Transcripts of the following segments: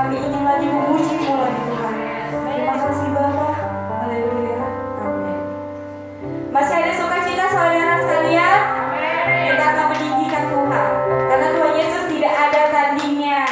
kami ingin lagi memuji-Mu lagi Tuhan. Terima kasih Bapa. Haleluya. Amin. Masih ada sukacita saudara sekalian? Kita akan meninggikan Tuhan. Karena Tuhan Yesus tidak ada tandingnya.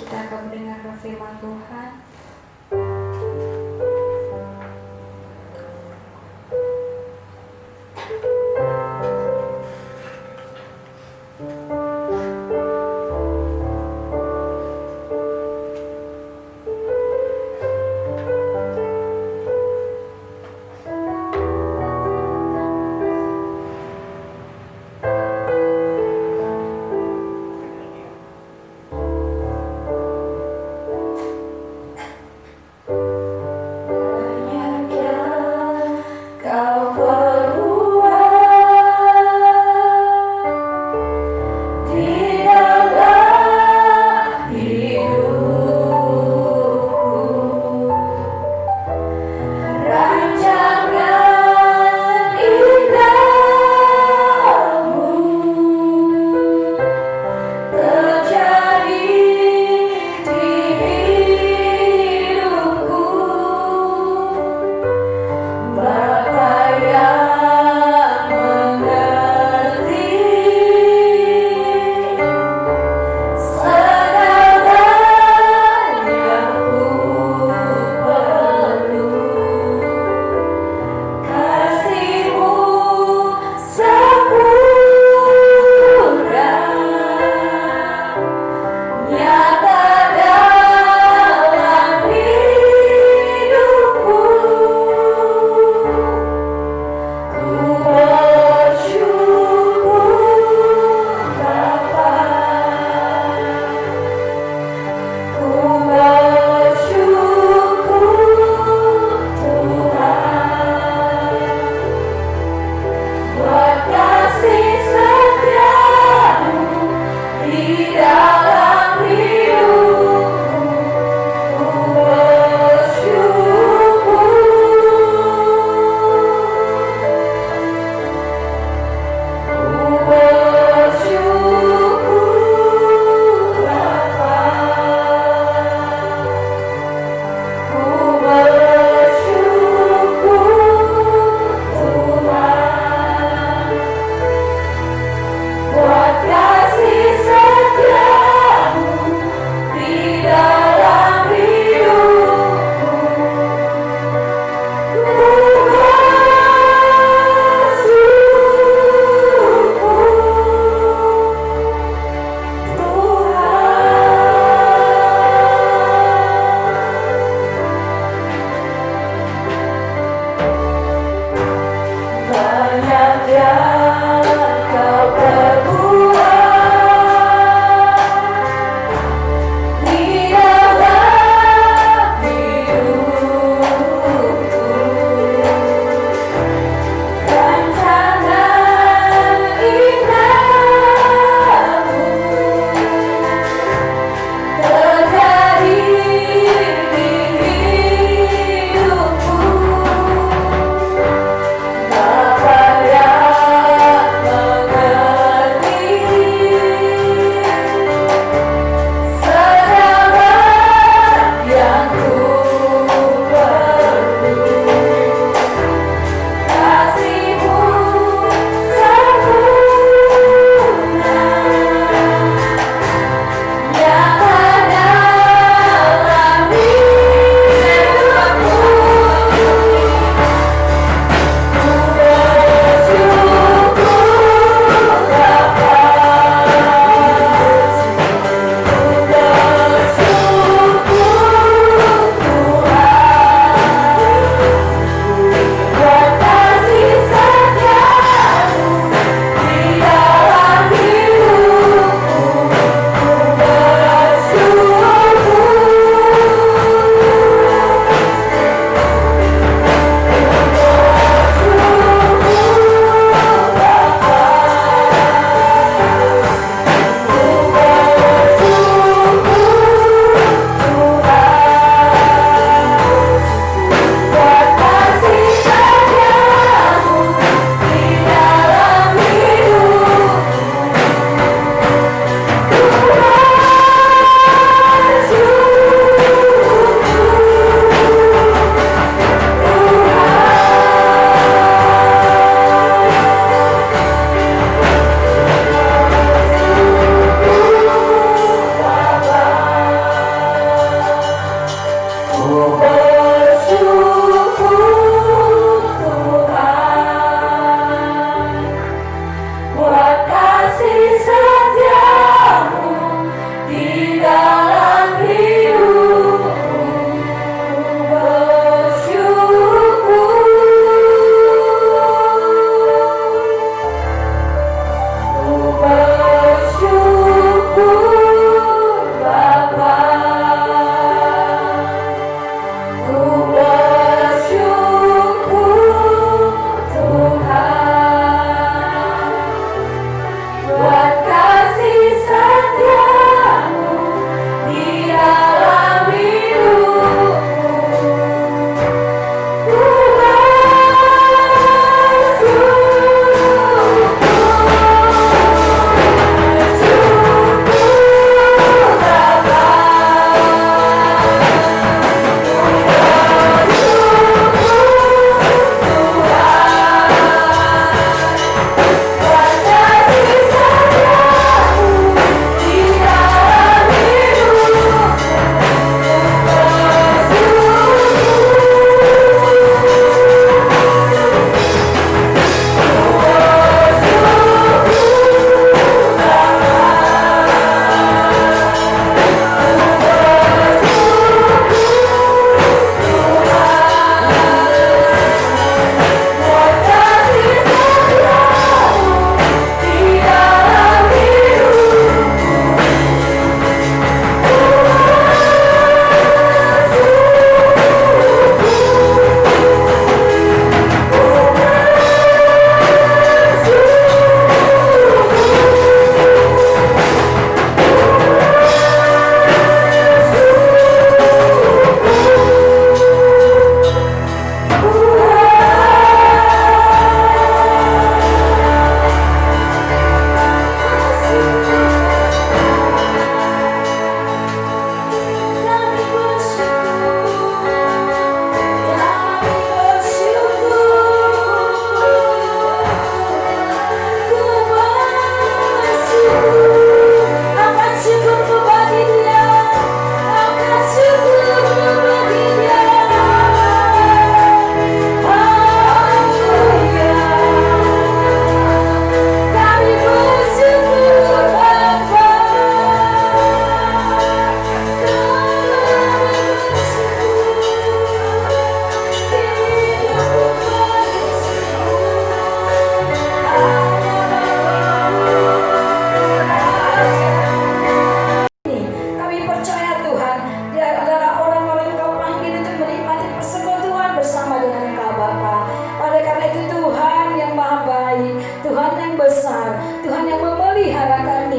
kita akan mendengarkan firman Tuhan. Kau keluar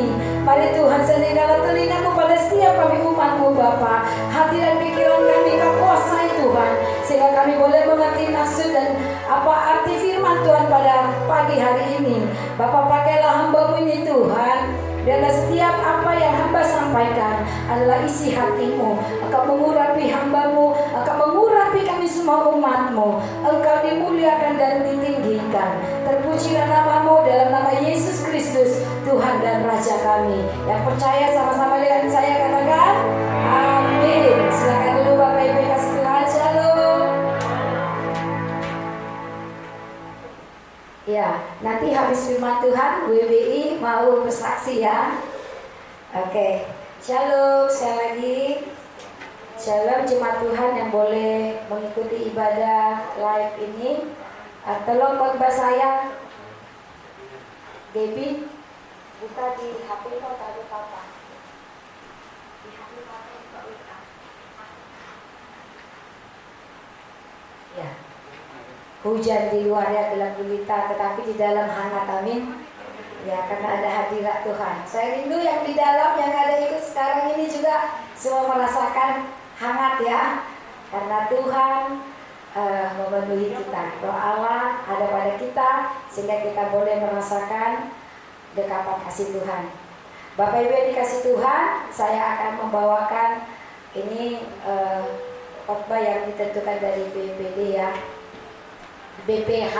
ini. Mari Tuhan, seningkala telingamu pada setiap kami umat-Mu Bapa, hati dan pikiran kami Kau kuasai Tuhan, sehingga kami boleh mengerti maksud dan apa arti firman Tuhan pada pagi hari ini. Bapa, pakailah hamba-Mu ini Tuhan, dan setiap apa yang hamba sampaikan adalah isi hati-Mu. Engkau mengurapi hamba-Mu, Engkau mengurapi kami semua umat-Mu. Engkau dimuliakan dan ditinggikan. Terpujilah nama-Mu dalam nama Yesus Kristus, Tuhan dan Raja kami. Yang percaya sama-sama dengan saya katakan amin. Silakan dulu Bapak Ibu kasih Tuhan. Shalom. Ya, nanti habis firman Tuhan WBI mau bersaksi ya. Oke, shalom sekali lagi. Shalom jemaat Tuhan yang boleh mengikuti ibadah live ini. Tolong khotbah saya, Gaby, buka di HP kau taruh apa? Di HP apa kau buka? Ya. Hujan di luar ya gelap gulita, tetapi di dalam hangat, amin. Ya, karena ada hadirat Tuhan. Saya rindu yang di dalam yang ada ikut sekarang ini juga semua merasakan hangat ya, karena Tuhan memenuhi kita. Doa Allah ada pada kita sehingga kita boleh merasakan dekatan kasih Tuhan. Bapak Ibu yang dikasih Tuhan, saya akan membawakan ini khotbah yang ditentukan dari BPD ya, BPH,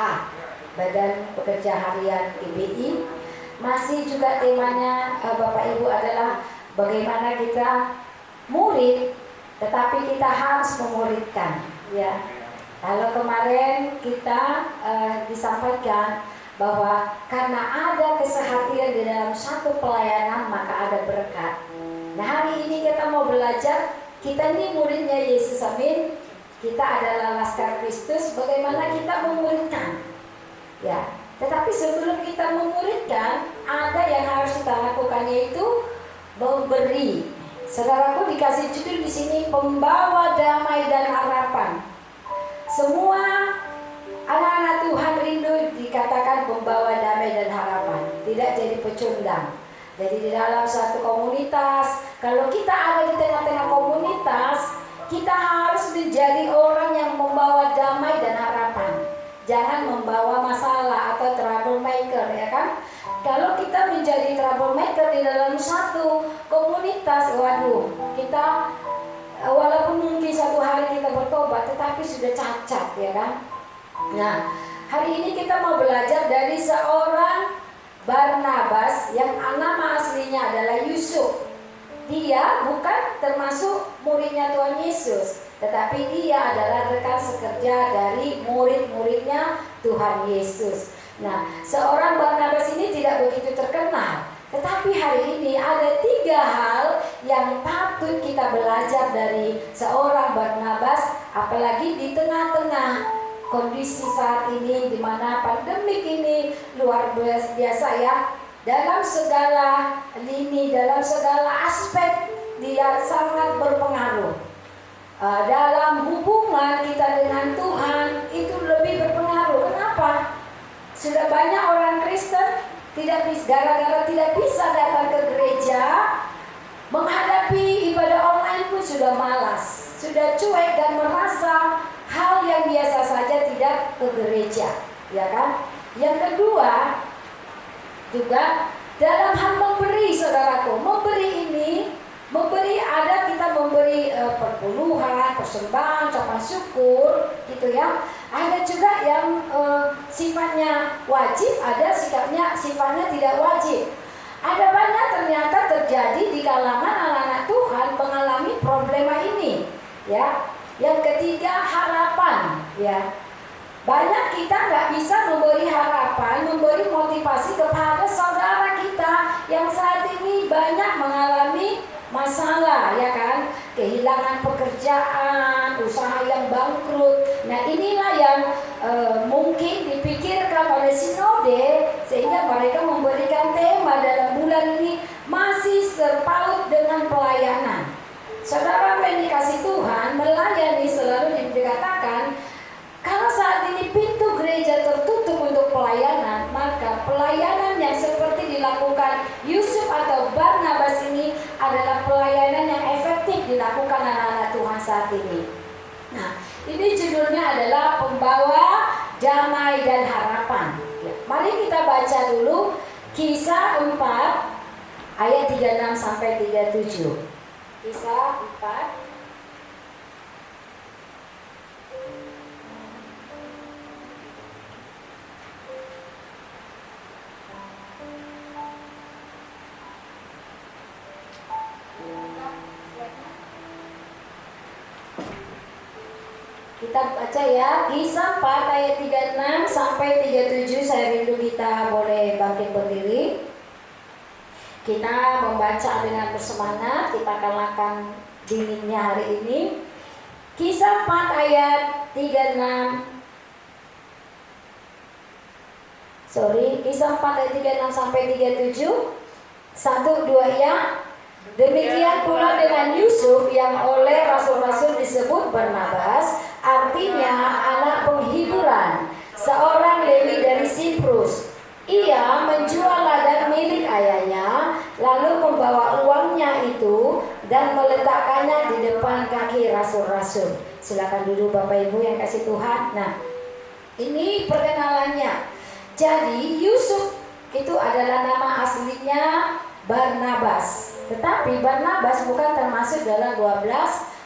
Badan Pekerja Harian PBI. Masih juga temanya Bapak Ibu adalah bagaimana kita murid, tetapi kita harus memuridkan ya. Kalau kemarin kita disampaikan bahwa karena ada keseharian di dalam satu pelayanan maka ada berkat. Nah, hari ini kita mau belajar, kita ini muridnya Yesus, amin. Kita adalah laskar Kristus, bagaimana kita memuridkan ya. Tetapi sebelum kita memuridkan, ada yang harus kita lakukan, yaitu memberi. Saudaraku, dikasih judul di sini pembawa damai dan harapan. Semua anak-anak Tuhan rindu dikatakan pembawa damai dan harapan, tidak jadi pecundang. Jadi di dalam suatu komunitas, kalau kita ada di tengah-tengah komunitas, kita harus menjadi orang yang membawa damai dan harapan. Jangan membawa masalah atau troublemaker, ya kan? Kalau kita menjadi troublemaker di dalam satu komunitas, waduh, kita walaupun mungkin satu hari kita bertobat, tetapi sudah cacat, ya kan? Nah, hari ini kita mau belajar dari seorang Barnabas yang nama aslinya adalah Yusuf. Dia bukan termasuk muridnya Tuhan Yesus, tetapi dia adalah rekan sekerja dari murid-muridnya Tuhan Yesus. Nah, seorang Barnabas ini tidak begitu terkenal, tetapi hari ini ada 3 hal yang patut kita belajar dari seorang Barnabas, apalagi di tengah-tengah kondisi saat ini di mana pandemik ini luar biasa ya. Dalam segala lini, dalam segala aspek dia sangat berpengaruh. Dalam hubungan kita dengan Tuhan itu lebih berpengaruh. Kenapa? Sudah banyak orang Kristen gara-gara tidak bisa datang ke gereja, menghadapi ibadah online pun sudah malas, sudah cuek dan merasa hal yang biasa saja tidak ke gereja, ya kan? Yang kedua, juga dalam hal memberi, saudaraku, memberi ada kita memberi perpuluhan, persembahan, ucapan syukur, gitu ya. Ada juga yang sifatnya wajib, ada sifatnya tidak wajib. Ada banyak ternyata terjadi di kalangan anak-anak Tuhan mengalami problema ini, ya. Yang ketiga, harapan, ya. Banyak kita nggak bisa memberi harapan, memberi motivasi kepada saudara kita yang saat ini banyak mengalami masalah, ya kan? Kehilangan pekerjaan, usaha yang bangkrut. Nah, inilah yang mungkin dipikirkan oleh sinode sehingga mereka memberikan tema dalam bulan ini masih terpaut dengan pelayanan. Saudara yang dikasih Tuhan, melayani selalu dikatakan, kalau saat ini pintu gereja tertutup untuk pelayanan, maka pelayanan yang seperti dilakukan Yusuf atau adalah pelayanan yang efektif dilakukan anak-anak Tuhan saat ini. Nah, ini judulnya adalah Pembawa Damai dan Harapan. Ya, mari kita baca dulu Kisah 4 ayat 36 sampai 37. Kisah 4 kita baca ya, Kisah 4 ayat 36 sampai 37. Saya rindu kita boleh bangkit berdiri. Kita membaca dengan bersemangat, kita kalahkan dinginnya hari ini. Kisah 4 ayat 36. Kisah 4 ayat 36 sampai 37. 1, 2 ya. Demikian pula dengan Yusuf yang oleh rasul-rasul disebut Barnabas, artinya anak penghiburan, seorang Lewi dari Siprus. Ia menjual ladang milik ayahnya, lalu membawa uangnya itu dan meletakkannya di depan kaki rasul-rasul. Silakan duduk Bapak Ibu yang kasih Tuhan. Nah, ini perkenalannya. Jadi Yusuf itu adalah nama aslinya Barnabas. Tetapi Barnabas bukan termasuk dalam 12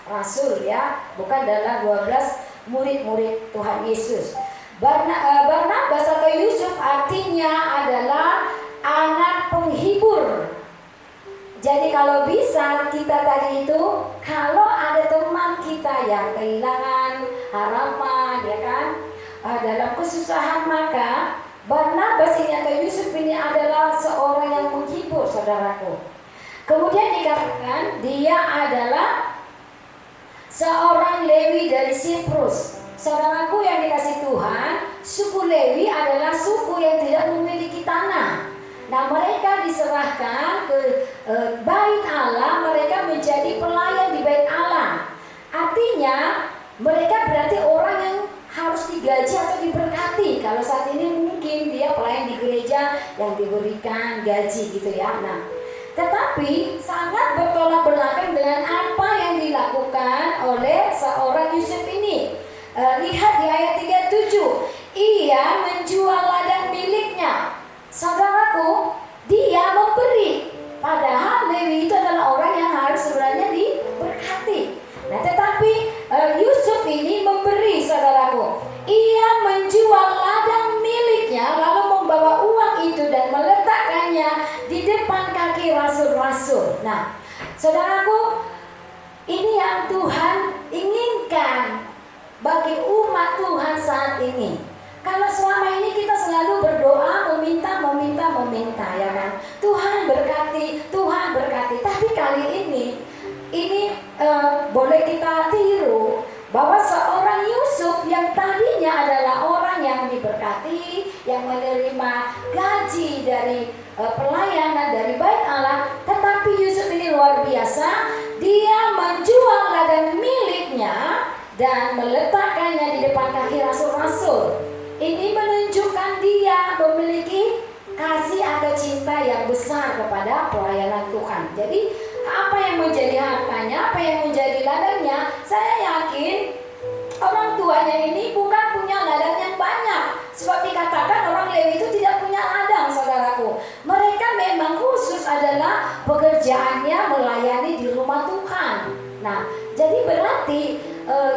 rasul ya, bukan dalam 12 murid-murid Tuhan Yesus. Barnabas atau Yusuf artinya adalah anak penghibur. Jadi kalau bisa kita tadi itu, kalau ada teman kita yang kehilangan harapan ya kan, dalam kesusahan, maka Barnabas ini atau Yusuf ini adalah seorang yang menghibur saudaraku. Kemudian dikatakan dia adalah seorang Lewi dari Siprus. Saudaraku yang dikasih Tuhan, suku Lewi adalah suku yang tidak memiliki tanah. Nah, mereka diserahkan ke bait Allah, mereka menjadi pelayan di bait Allah. Artinya mereka berarti orang yang harus digaji atau diberkati. Kalau saat ini mungkin dia pelayan di gereja yang diberikan gaji gitu ya. Nah, tetapi sangat bertolak belakang dengan apa yang dilakukan oleh seorang Yusuf ini. Lihat di ayat 37, ia menjual ladang miliknya. Saudaraku, dia memberi. Padahal Lewi itu adalah orang yang harus sebenarnya diberkati. Nah, tetapi Yusuf ini memberi saudaraku. Ia menjual ladang miliknya, lalu membawa uang itu dan meletakkannya di depan kaki rasul-rasul. Nah, saudaraku, ini yang Tuhan inginkan bagi umat Tuhan saat ini. Kalau selama ini kita selalu berdoa, meminta ya kan, Tuhan berkati, Tuhan berkati. Tapi kali ini boleh kita tiru bahwa seorang Yusuf yang tadinya adalah orang yang diberkati, yang menerima gaji dari pelayanan dari bait Allah, tetapi Yusuf ini luar biasa. Dia menjual ladang miliknya dan meletakkannya di depan kaki rasul-rasul. Ini menunjukkan dia memiliki kasih atau cinta yang besar kepada pelayanan Tuhan. Jadi apa yang menjadi hartanya, apa yang menjadi ladangnya, saya yakin orang tuanya ini bukan punya ladang yang banyak. Sebab dikatakan orang Lewi itu tidak punya ladang, saudaraku. Mereka memang khusus adalah pekerjaannya melayani di rumah Tuhan. Nah, jadi berarti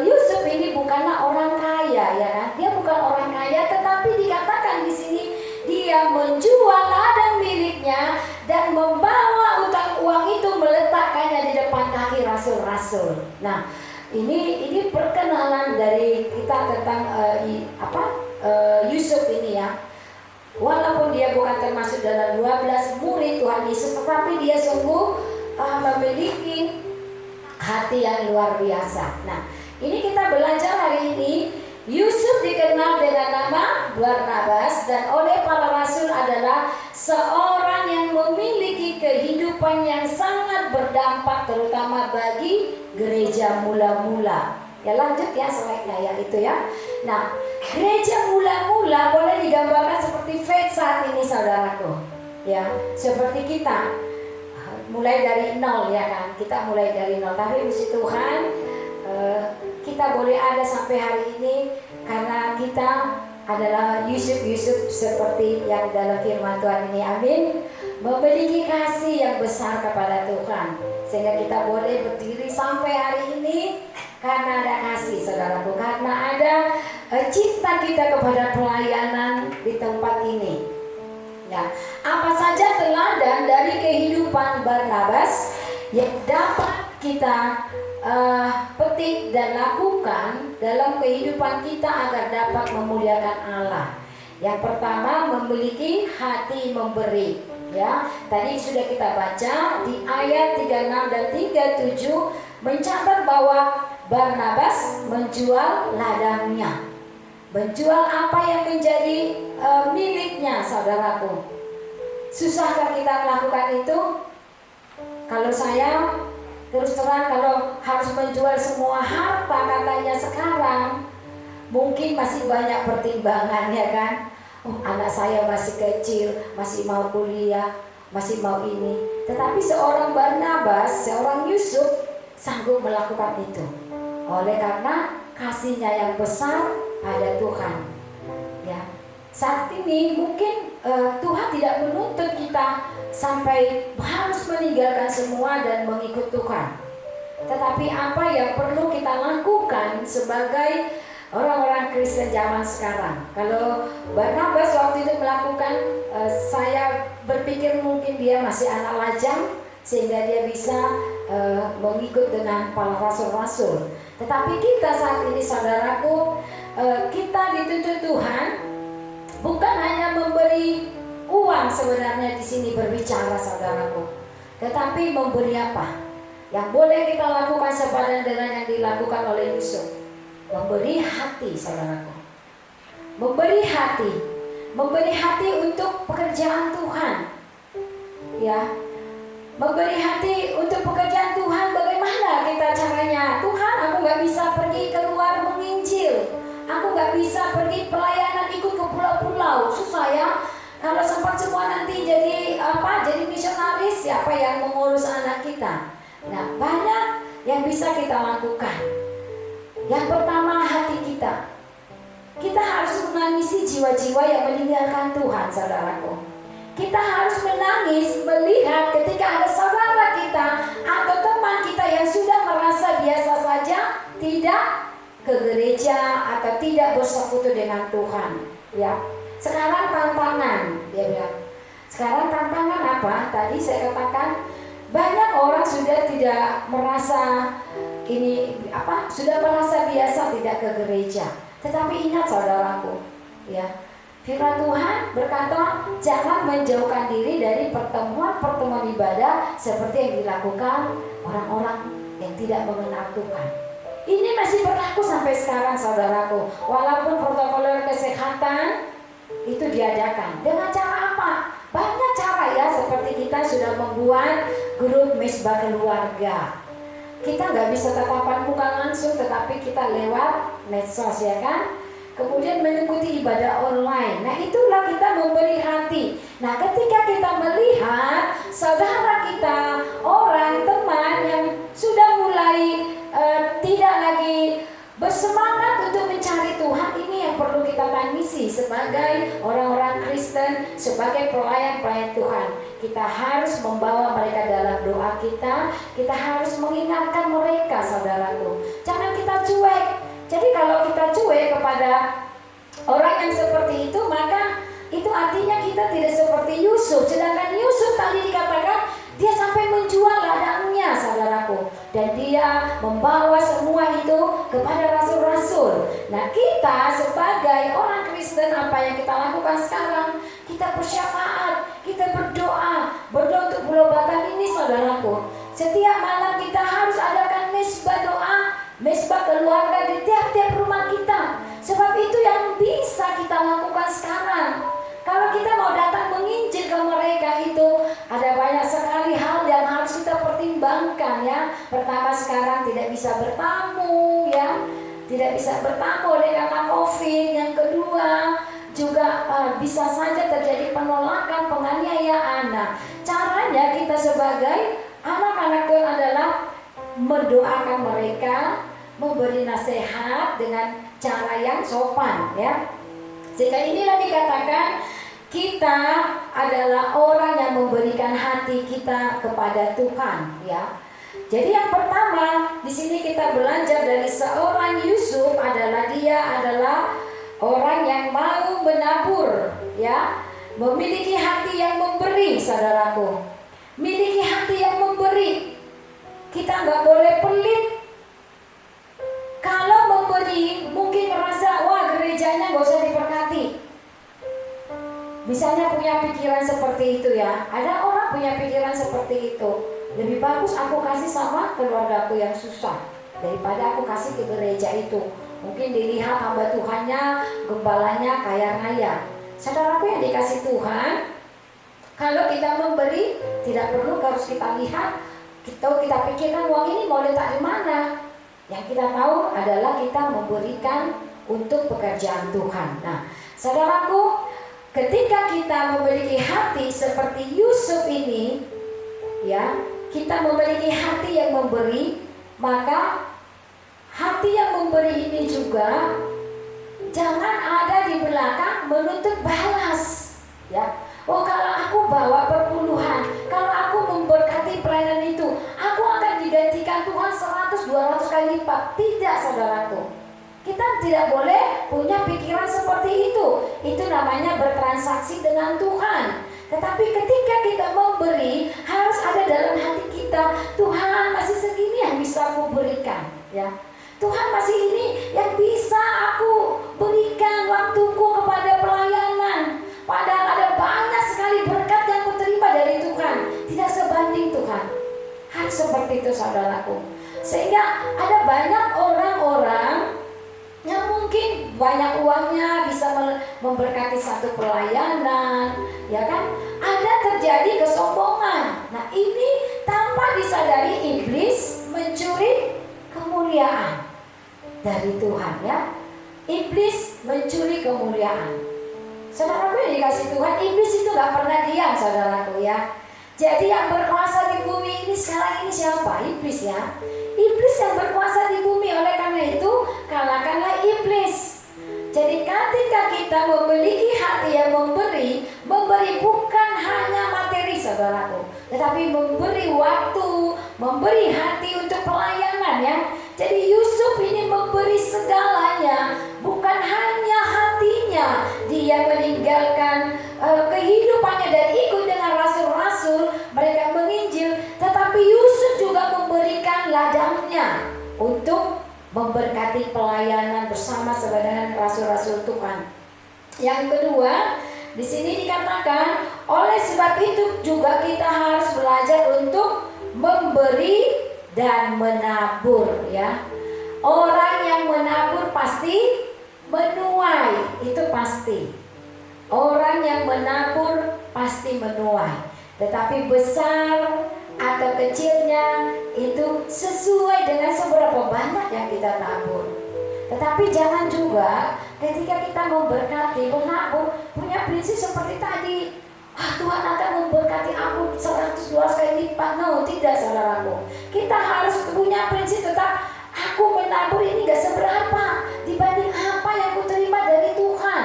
Yusuf ini bukanlah orang kaya ya kan? Dia bukan orang kaya, tetapi dikatakan di sini dia menjual ladang miliknya dan membawa utang uang itu meletakkannya di depan kaki rasul-rasul. Nah, ini perkenalan dari kita tentang Yusuf ini ya. Walaupun dia bukan termasuk dalam 12 murid Tuhan Yesus, tetapi dia sungguh memiliki hati yang luar biasa. Nah, ini kita belajar hari ini. Yusuf dikenal dengan nama Barnabas dan oleh para rasul adalah seorang yang memiliki kehidupan yang sangat berdampak terutama bagi gereja mula-mula. Ya lanjut ya slide-nya ya itu ya. Nah, gereja mula-mula boleh digambarkan seperti faith saat ini saudaraku. Ya, seperti kita. mulai dari nol ya kan. Kita mulai dari nol. Tapi puji Tuhan kita boleh ada sampai hari ini karena kita adalah Yusuf seperti yang dalam firman Tuhan ini. Amin. Memiliki kasih yang besar kepada Tuhan sehingga kita boleh berdiri sampai hari ini karena ada kasih, saudaraku, karena ada cinta kita kepada pelayanan di tempat ini. Ya, apa saja teladan dari kehidupan Barnabas yang dapat kita petik dan lakukan dalam kehidupan kita agar dapat memuliakan Allah. Yang pertama, memiliki hati memberi. Ya, tadi sudah kita baca di ayat 36 dan 37 mencatat bahwa Barnabas menjual ladangnya, menjual apa yang menjadi miliknya, saudaraku. Susahkah kita melakukan itu? Kalau saya terus terang, kalau harus menjual semua harta katanya sekarang, mungkin masih banyak pertimbangan ya kan. Oh, anak saya masih kecil, masih mau kuliah, masih mau ini. Tetapi seorang Barnabas, seorang Yusuf sanggup melakukan itu. Oleh karena kasihnya yang besar pada Tuhan. Ya, saat ini mungkin Tuhan tidak menuntut kita sampai harus meninggalkan semua dan mengikut Tuhan. Tetapi apa yang perlu kita lakukan sebagai orang-orang Kristen zaman sekarang? Kalau Barnabas waktu itu melakukan, saya berpikir mungkin dia masih anak lajang sehingga dia bisa mengikut dengan para rasul-rasul. Tetapi kita saat ini, saudaraku, kita dituntut Tuhan bukan hanya memberi uang sebenarnya di sini berbicara, saudaraku, tetapi memberi apa? Yang boleh kita lakukan sepadan dengan yang dilakukan oleh Yusuf. Memberi hati, saudaraku. Memberi hati untuk pekerjaan Tuhan. Ya, memberi hati untuk pekerjaan Tuhan. Bagaimana kita caranya? Tuhan, aku gak bisa pergi keluar menginjil, aku gak bisa pergi pelayanan ikut ke pulau-pulau. Susah ya. Kalau sempat semua nanti jadi misionaris, siapa yang mengurus anak kita? Nah, banyak yang bisa kita lakukan. Yang pertama, hati kita. Kita harus menangisi jiwa-jiwa yang meninggalkan Tuhan, saudaraku. Kita harus menangis melihat ketika ada saudara kita atau teman kita yang sudah merasa biasa saja, tidak ke gereja atau tidak bersekutu dengan Tuhan. Ya, sekarang tantangan, dia bilang. Sekarang tantangan apa? Tadi saya katakan banyak orang sudah tidak merasa sudah merasa biasa tidak ke gereja. Tetapi ingat, saudaraku, ya, firman Tuhan berkata jangan menjauhkan diri dari pertemuan-pertemuan ibadah seperti yang dilakukan orang-orang yang tidak mengenal Tuhan. Ini masih berlaku sampai sekarang, saudaraku. Walaupun protokol kesehatan itu diadakan. Dengan cara apa? Banyak cara ya, seperti kita sudah membuat grup Mesbah Keluarga. Kita nggak bisa tatapan muka langsung, tetapi kita lewat medsos ya kan. Kemudian mengikuti ibadah online. Nah, itulah kita memberi hati. Nah, ketika kita melihat saudara kita, orang teman yang sudah mulai tidak lagi bersemangat untuk mencari Tuhan, ini yang perlu kita tangisi sebagai orang-orang Kristen, sebagai pelayan-pelayan Tuhan. Kita harus membawa mereka dalam doa kita. Kita harus mengingatkan mereka, saudaraku. Jangan kita cuek. Jadi kalau kita cuek kepada orang yang seperti itu, maka itu artinya kita tidak seperti Yusuf. Sedangkan Yusuf tadi dikatakan dia sampai menjual ladangnya, saudaraku, dan dia membawa semua itu kepada rasul-rasul. Nah, kita sebagai orang Kristen, apa yang kita lakukan sekarang? Kita bersyafaat, kita berdoa untuk Pulau Batam ini, saudaraku. Setiap malam kita harus adakan mesbah doa, mesbah keluarga di tiap-tiap rumah kita. Sebab itu yang bisa kita lakukan sekarang. Kalau kita mau datang menginjil ke mereka, itu ada banyak sekali hal yang harus kita pertimbangkan ya. Pertama, sekarang tidak bisa bertamu ya, tidak bisa bertamu oleh karena COVID. Yang kedua juga bisa saja terjadi penolakan, penganiayaan. Nah, caranya kita sebagai mendoakan mereka, memberi nasihat dengan cara yang sopan, ya. Sehingga inilah dikatakan kita adalah orang yang memberikan hati kita kepada Tuhan, ya. Jadi yang pertama di sini kita belajar dari seorang Yusuf adalah dia adalah orang yang mau menabur, ya, memiliki hati yang memberi, saudaraku, miliki hati yang memberi. Kita nggak boleh pelit. Kalau memberi mungkin merasa wah gerejanya nggak usah diberkati. Misalnya punya pikiran seperti itu, ya. Ada orang punya pikiran seperti itu. Lebih bagus aku kasih sama keluargaku yang susah daripada aku kasih ke gereja itu. Mungkin dilihat hamba Tuhannya, gembalanya kaya raya. Saudaraku yang dikasih Tuhan, kalau kita memberi tidak perlu harus kita lihat, kita pikirkan uang ini mau letak di mana. Yang kita tahu adalah kita memberikan untuk pekerjaan Tuhan. Nah, saudaraku, ketika kita memiliki hati seperti Yusuf ini, ya, kita memiliki hati yang memberi, maka hati yang memberi ini juga jangan ada di belakang menuntut balas, ya. Oh, kalau aku bawa perpuluhan, kalau aku memberkati pelayanan itu, aku akan digantikan Tuhan 100-200 kali lipat. Tidak, saudaraku. Kita tidak boleh punya pikiran seperti itu. Itu namanya bertransaksi dengan Tuhan. Tetapi ketika kita memberi, harus ada dalam hati kita, Tuhan masih segini yang bisa aku berikan, ya. Tuhan masih ini yang bisa aku berikan waktuku kepada pelayanan. Padahal ada banyak sekali berkat yang kuterima dari Tuhan, tidak sebanding Tuhan. Harus seperti itu, saudaraku. Sehingga ada banyak orang-orang yang mungkin banyak uangnya bisa memberkati satu pelayanan, ya kan? Ada terjadi kesombongan. Nah, ini tanpa disadari iblis mencuri kemuliaan dari Tuhan, ya. Iblis mencuri kemuliaan. Saudaraku yang dikasih Tuhan, iblis itu gak pernah diam, saudaraku, ya. Jadi yang berkuasa di bumi ini sekarang ini siapa? Iblis, ya. Iblis yang berkuasa di bumi. Oleh karena itu, kalahkanlah iblis. Jadi ketika kita memiliki hati yang memberi bukan hanya materi, saudaraku, tetapi memberi waktu, memberi hati untuk pelayanan, ya. Jadi Yusuf ini memberi segalanya, bukan hanya hatinya. Dia meninggalkan kehidupannya dan ikut dengan rasul-rasul, mereka menginjil, tetapi Yusuf juga memberikan ladangnya untuk memberkati pelayanan bersama dengan rasul-rasul Tuhan. Yang kedua, di sini dikatakan, oleh sebab itu juga kita harus belajar untuk memberi dan menabur, ya. Orang yang menabur pasti menuai, itu pasti. Orang yang menabur pasti menuai. Tetapi besar atau kecilnya itu sesuai dengan seberapa banyak yang kita tabur. Tetapi jangan juga ketika kita memberkati, menabur, punya prinsip seperti tadi. Tuhan akan memberkati aku 100-200 kali lipat. No, tidak, saudaraku. Kita harus punya prinsip tetap, aku menabur ini gak seberapa dibanding apa yang kuterima dari Tuhan.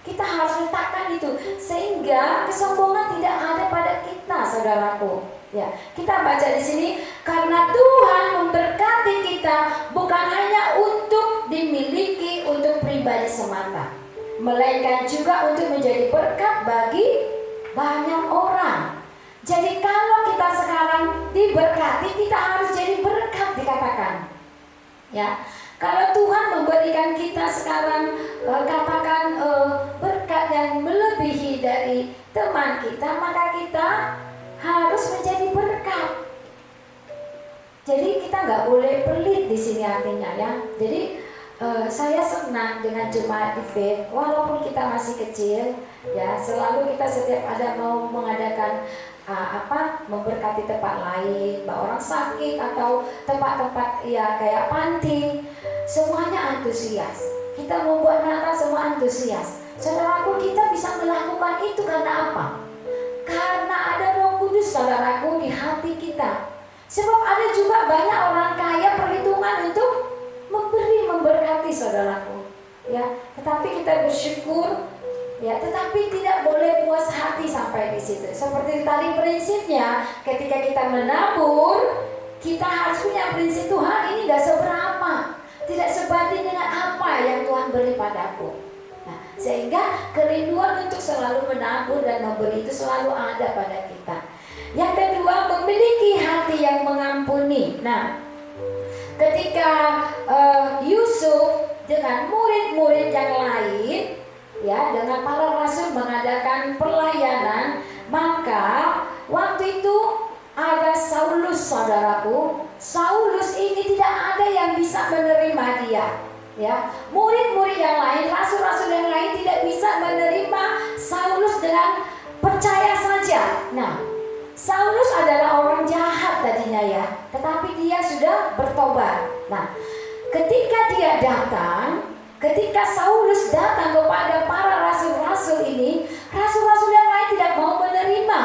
Kita harus letakkan itu sehingga kesombongan tidak ada pada kita, saudaraku. Ya, kita baca di sini, karena Tuhan memberkati kita bukan hanya untuk dimiliki untuk pribadi semata, melainkan juga untuk menjadi berkat bagi banyak orang. Jadi kalau kita sekarang diberkati, kita harus jadi berkat, dikatakan, ya. Kalau Tuhan memberikan kita sekarang katakan berkat yang melebihi dari teman kita, maka kita harus menjadi berkat. Jadi kita nggak boleh pelit di sini artinya, ya. Jadi saya senang dengan jemaat di Faith, walaupun kita masih kecil, ya, selalu kita setiap ada mau mengadakan memberkati tempat lain, orang sakit atau tempat-tempat ya kayak panti, semuanya antusias. Kita membuat Natal semua antusias. Saudaraku, kita bisa melakukan itu karena apa? Karena ada Roh Kudus, saudaraku, di hati kita. Sebab ada juga banyak orang kaya perhitungan untuk memberi, memberkati saudaraku. Ya, tetapi kita bersyukur. Ya, tetapi tidak boleh puas hati sampai di situ. Seperti tadi prinsipnya, ketika kita menabur, kita harus punya prinsip, Tuhan ini gak seberapa, tidak sebanding dengan apa yang Tuhan beri padaku. Nah, sehingga kerinduan untuk selalu menabur dan memberi itu selalu ada pada kita. Yang kedua, memiliki hati yang mengampuni. Nah, ketika Yusuf dengan murid-murid yang lain, ya, dengan para rasul mengadakan pelayanan, maka waktu itu ada Saulus, saudaraku. Saulus ini tidak ada yang bisa menerima dia. Ya, murid-murid yang lain, rasul-rasul yang lain tidak bisa menerima Saulus dengan percaya saja. Nah, Saulus adalah orang jahat tadinya ya, tetapi dia sudah bertobat. Nah, ketika dia datang, ketika Saulus datang kepada para rasul-rasul ini, rasul-rasul yang lain tidak mau menerima.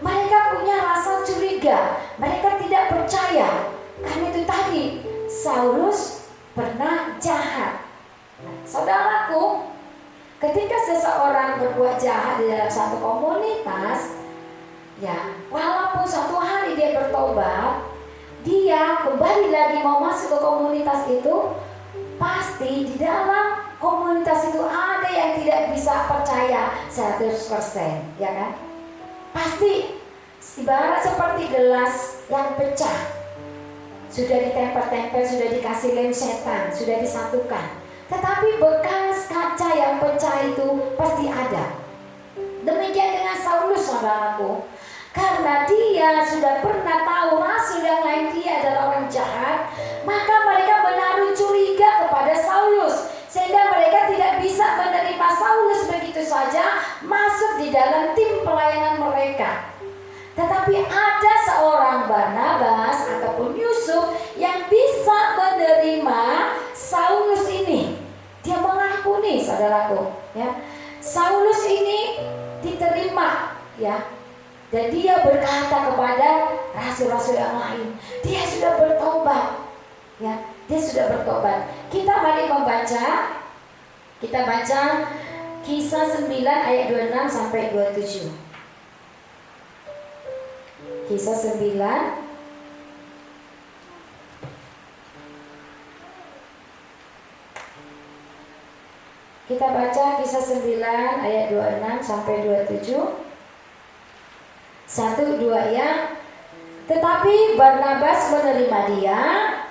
Mereka punya rasa curiga, mereka tidak percaya. Karena itu tadi, Saulus pernah jahat. Nah, saudaraku, ketika seseorang berbuat jahat di dalam satu komunitas, ya, walaupun suatu hari dia bertobat, dia kembali lagi mau masuk ke komunitas itu, pasti di dalam komunitas itu ada yang tidak bisa percaya 100%, ya kan? Pasti ibarat seperti gelas yang pecah, sudah ditempel-tempel, sudah dikasih lem setan, sudah disatukan, tetapi bekas kaca yang pecah itu pasti ada. Demikian dengan Saulus, saudaraku. Karena dia sudah pernah tahu rasul yang lain dia adalah orang jahat, maka mereka menaruh curiga kepada Saulus, sehingga mereka tidak bisa menerima Saulus begitu saja masuk di dalam tim pelayanan mereka. Tetapi ada seorang Barnabas ataupun Yusuf yang bisa menerima Saulus ini. Dia mengampuni, saudaraku. Ya, Saulus ini diterima, ya. Dan dia berkata kepada rasul-rasul yang lain, dia sudah bertobat, ya, dia sudah bertobat. Kita mari membaca, kita baca Kisah 9 ayat 26 sampai 27. Kisah 9 kita baca Kisah 9 ayat 26 sampai 27. 1, 2 ya. Tetapi Barnabas menerima dia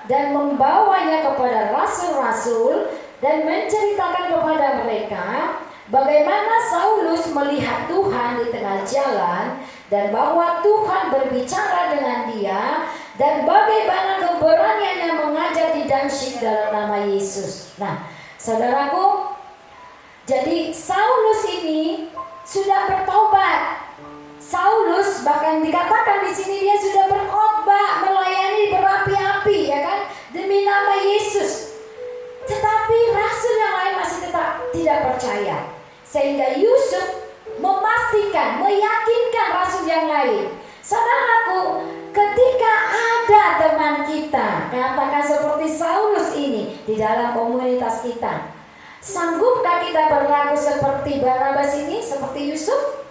dan membawanya kepada rasul-rasul dan menceritakan kepada mereka bagaimana Saulus melihat Tuhan di tengah jalan dan bahwa Tuhan berbicara dengan dia dan bagaimana keberaniannya mengajar di Damsyik dalam nama Yesus. Nah, saudaraku, jadi Saulus ini sudah bertobat. Saulus bahkan dikatakan di sini dia sudah berkhotbah, melayani berapi-api, ya kan, demi nama Yesus. Tetapi rasul yang lain masih tetap tidak percaya. Sehingga Yusuf memastikan, meyakinkan rasul yang lain. Saudaraku, ketika ada teman kita, katakan seperti Saulus ini di dalam komunitas kita, sanggupkah kita berlaku seperti Barnabas ini, seperti Yusuf?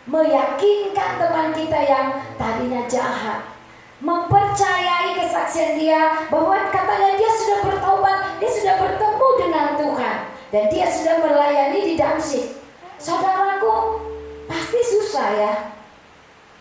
Meyakinkan teman kita yang tadinya jahat, mempercayai kesaksian dia bahwa katanya dia sudah bertobat, dia sudah bertemu dengan Tuhan, dan dia sudah melayani di Damsyik. Saudaraku, pasti susah ya,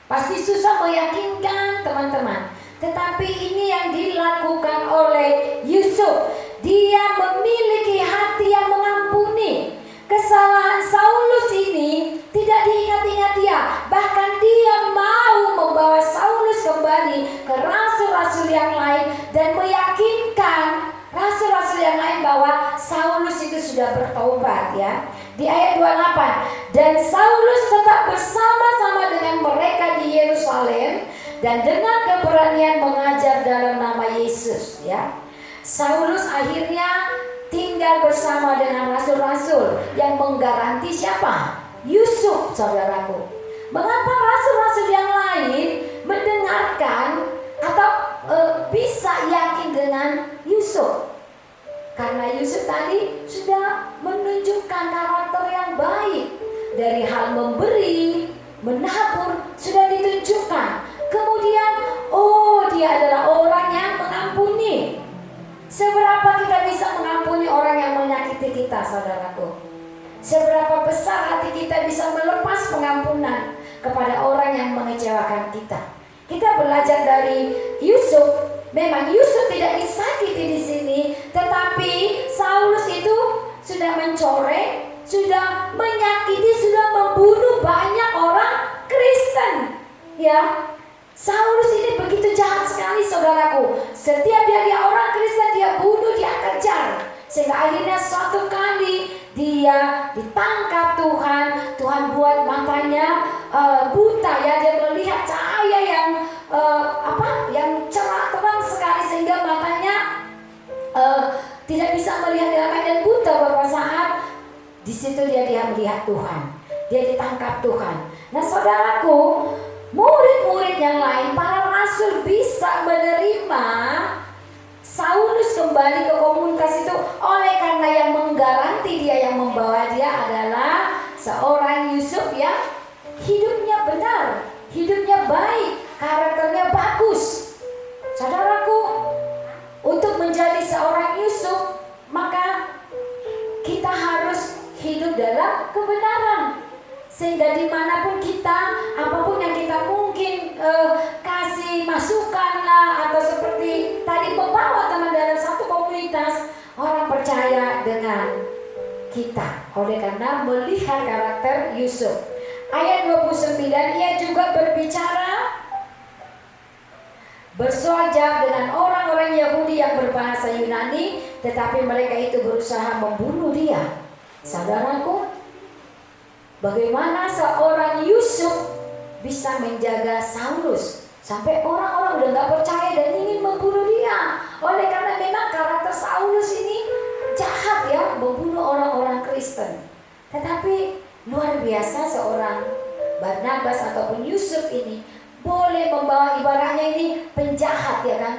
pasti susah meyakinkan teman-teman. Tetapi ini yang dilakukan oleh Yusuf. Dia memiliki hati yang mengampuni. Kesalahan Saulus ini tidak diingat-ingat dia. Bahkan dia mau membawa Saulus kembali ke rasul-rasul yang lain dan meyakinkan rasul-rasul yang lain bahwa Saulus itu sudah bertobat, ya. Di ayat 28, dan Saulus tetap bersama-sama dengan mereka di Yerusalem dan dengan keberanian mengajar dalam nama Yesus, ya. Saulus akhirnya tinggal bersama dengan rasul-rasul yang menggaranti siapa? Yusuf, saudaraku. Mengapa rasul-rasul yang lain mendengarkan tadi sudah menunjukkan karakter yang baik. Dari hal memberi, menabur sudah ditunjukkan. Kemudian, oh dia adalah orang yang mengampuni. Seberapa kita bisa mengampuni orang yang menyakiti kita, saudaraku? Seberapa besar hati kita bisa melepas pengampunan kepada orang yang mengecewakan kita? Kita belajar dari Yusuf. Memang Yusuf tidak disakiti di sini, tetapi Saulus itu sudah mencoreng, sudah menyakiti, sudah membunuh banyak orang Kristen. Ya, Saulus ini begitu jahat sekali, saudaraku. Setiap dia lihat orang Kristen, dia bunuh, dia kejar. Sehingga akhirnya suatu kali dia ditangkap Tuhan. Tuhan buat matanya buta, ya, dia melihat cahaya yang yang cerah terang sekali sehingga matanya tidak bisa melihat dalam keadaan buta. Beberapa saat di situ dia melihat Tuhan, dia ditangkap Tuhan. Nah, saudaraku, murid-murid yang lain, para rasul bisa menerima Saulus kembali ke komunitas itu oleh karena yang menggaranti dia, yang membawa dia adalah seorang Yusuf yang hidupnya benar, hidupnya baik, karakternya bagus. Saudaraku, untuk menjadi seorang Yusuf, maka kita harus hidup dalam kebenaran. Sehingga dimanapun kita, apapun yang kita mungkin kasih masukan lah, atau seperti tadi membawa teman dalam satu komunitas, orang percaya dengan kita oleh karena melihat karakter Yusuf. Ayat 29, ia juga berbicara, bersoal-jawab dengan orang-orang Yahudi yang berbahasa Yunani, tetapi mereka itu berusaha membunuh dia. Saudaraku, bagaimana seorang Yusuf bisa menjaga Saulus sampai orang-orang udah gak percaya dan ingin membunuh dia? Oleh karena memang karakter Saulus ini jahat, ya, membunuh orang-orang Kristen. Tetapi luar biasa seorang Barnabas ataupun Yusuf ini boleh membawa, ibaratnya ini penjahat, ya kan,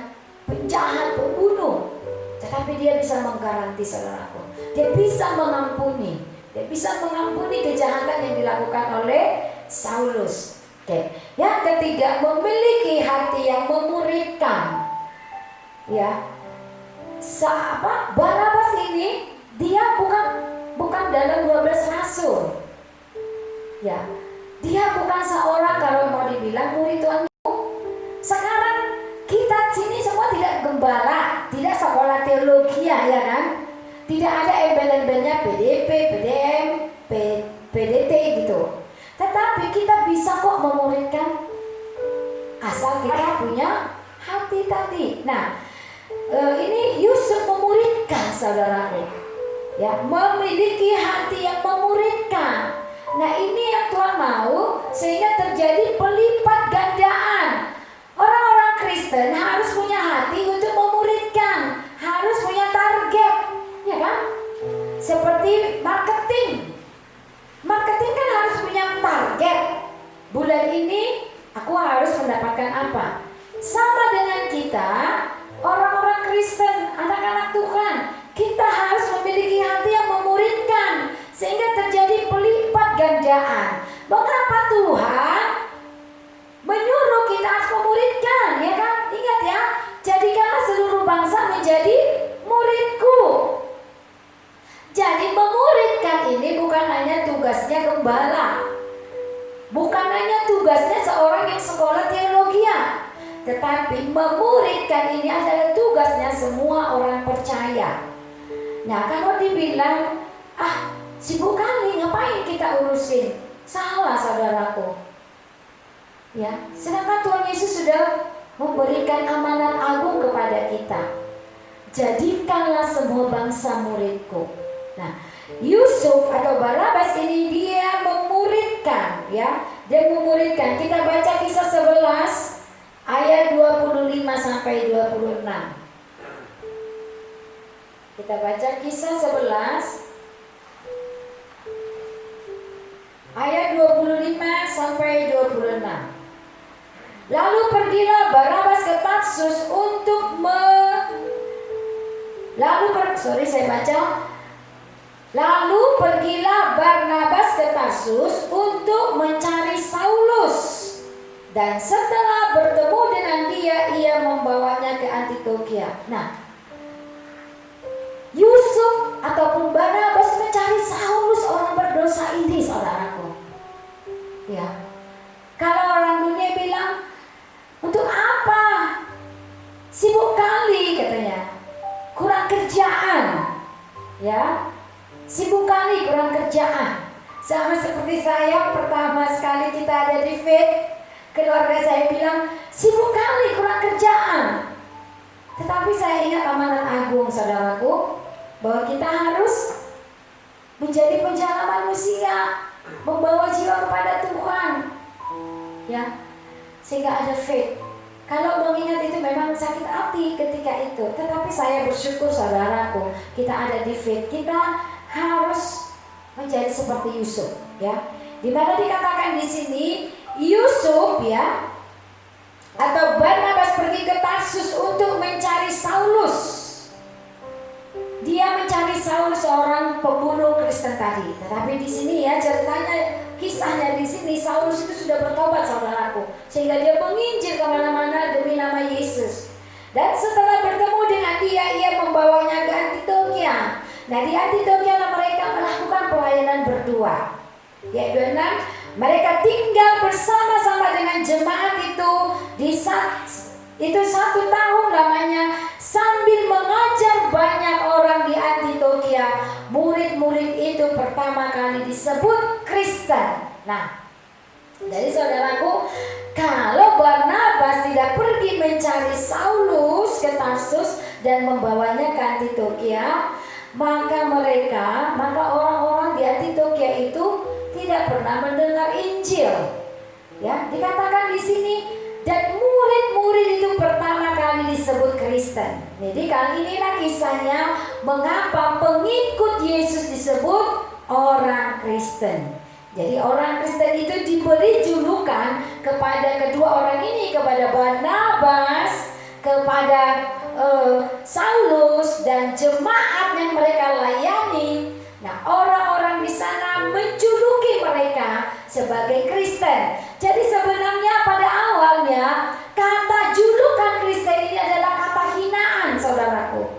penjahat, pembunuh, tetapi dia bisa menggaranti, saudaraku, dia bisa mengampuni. Dia bisa mengampuni kejahatan yang dilakukan oleh Saulus. Oke. Yang ketiga, memiliki hati yang memuridkan. Ya, Barnabas ini dia bukan dalam 12 rasul. Ya, dia bukan seorang, kalau mau dibilang murid Tuhan. Sekarang kita sini semua tidak gembala, tidak sekolah teologi, ya kan? Tidak ada embel-embelnya PDP, PDM, PDT gitu. Tetapi kita bisa kok memuridkan asal kita punya hati tadi. Nah, ini Yusuf memuridkan, saudaraku, ya, memiliki hati yang memuridkan. Nah, ini yang Tuhan mau sehingga terjadi pelipat gandaan. Orang-orang Kristen harus punya hati untuk memuridkan, harus punya target, ya kan? Seperti marketing. Marketing kan harus punya target. Bulan ini aku harus mendapatkan apa? Sama dengan kita, orang-orang Kristen, anak-anak Tuhan, kita harus memiliki hati yang memuridkan sehingga terjadi pelipat gandaan. Mengapa Tuhan menyuruh kita harus memuridkan, ya kan? Ingat ya, jadikanlah seluruh bangsa menjadi muridku. Jadi memuridkan ini bukan hanya tugasnya gembala, bukan hanya tugasnya seorang yang sekolah teologi, tetapi memuridkan ini adalah tugasnya semua orang percaya. Nah, kalau dibilang sibuk kali, ngapain kita urusin? Salah, saudaraku. Ya, sedangkan Tuhan Yesus sudah memberikan amanat agung kepada kita. Jadikanlah semua bangsa muridku. Nah, Yusuf atau Barnabas ini dia memuridkan, ya. Dia memuridkan. Kita baca Kisah 11 ayat 25 sampai 26. Kita baca Kisah 11 ayat 25 sampai 26. Lalu pergilah Barnabas ke Tarsus saya baca. Lalu pergilah Barnabas ke Tarsus untuk mencari Saulus. Dan setelah bertemu dengan dia, ia membawanya ke Antiokhia. Nah, Yusuf ataupun Barnabas mencari Saulus, orang berdosa ini, saudaraku. Ya, kalau orang dunia bilang, untuk apa? Sibuk kali katanya, kurang kerjaan. Ya, sibuk kali kurang kerjaan. Sama seperti saya, pertama sekali kita ada di Faith, keluarga saya bilang, sibuk kali kurang kerjaan. Tetapi saya ingat amanat agung, saudaraku, bahwa kita harus menjadi penjala manusia, membawa jiwa kepada Tuhan, ya, sehingga ada faith. Kalau mengingat itu memang sakit hati ketika itu, tetapi saya bersyukur, saudaraku, kita ada di faith. Kita harus menjadi seperti Yusuf, ya. Di mana dikatakan di sini Yusuf, ya, atau Barnabas pergi ke Tarsus untuk mencari Saulus. Dia mencari Saulus, seorang pembunuh Kristen tadi. Tetapi di sini, ya, ceritanya, kisahnya di sini, Saulus itu sudah bertobat, saudaraku, sehingga dia menginjil kemana-mana demi nama Yesus. Dan setelah bertemu dengan dia, ia membawanya ke Antiokhia. Nah, di Antiokhia mereka melakukan pelayanan berdua. Yaitu 6, mereka tinggal bersama-sama dengan jemaat itu itu 1 tahun lamanya, sambil mengajar banyak orang di Antiokhia. Murid-murid itu pertama kali disebut Kristen. Nah, jadi saudaraku, kalau Barnabas tidak pergi mencari Saulus ke Tarsus dan membawanya ke Antiokhia, maka orang-orang di Antiokhia itu tidak pernah mendengar Injil. Ya, dikatakan di sini, dan murid-murid itu pertama kali disebut Kristen. Jadi kali inilah kisahnya mengapa pengikut Yesus disebut orang Kristen. Jadi orang Kristen itu diberi julukan kepada kedua orang ini, kepada Barnabas, kepada Saulus dan jemaat yang mereka layani. Nah, orang-orang di sana menjuluki mereka sebagai Kristen. Jadi sebenarnya pada awalnya kata julukan Kristen ini adalah kata hinaan, saudaraku.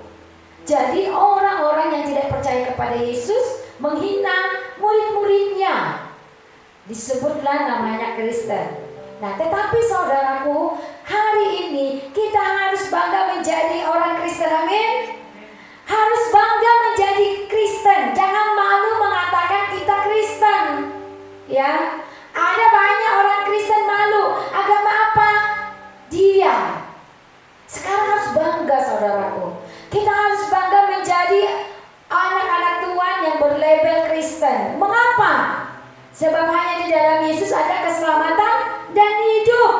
Jadi orang-orang yang tidak percaya kepada Yesus menghina murid-muridnya, disebutlah namanya Kristen. Nah, tetapi saudaraku, hari ini kita harus bangga menjadi orang Kristen, amin. Harus bangga menjadi Kristen. Jangan malu mengatakan kita Kristen. Ya, ada banyak orang Kristen malu. Agama apa? Dia. Sekarang harus bangga, saudaraku. Kita harus bangga menjadi anak-anak Tuhan yang berlabel Kristen. Mengapa? Sebab hanya di dalam Yesus ada keselamatan dan hidup.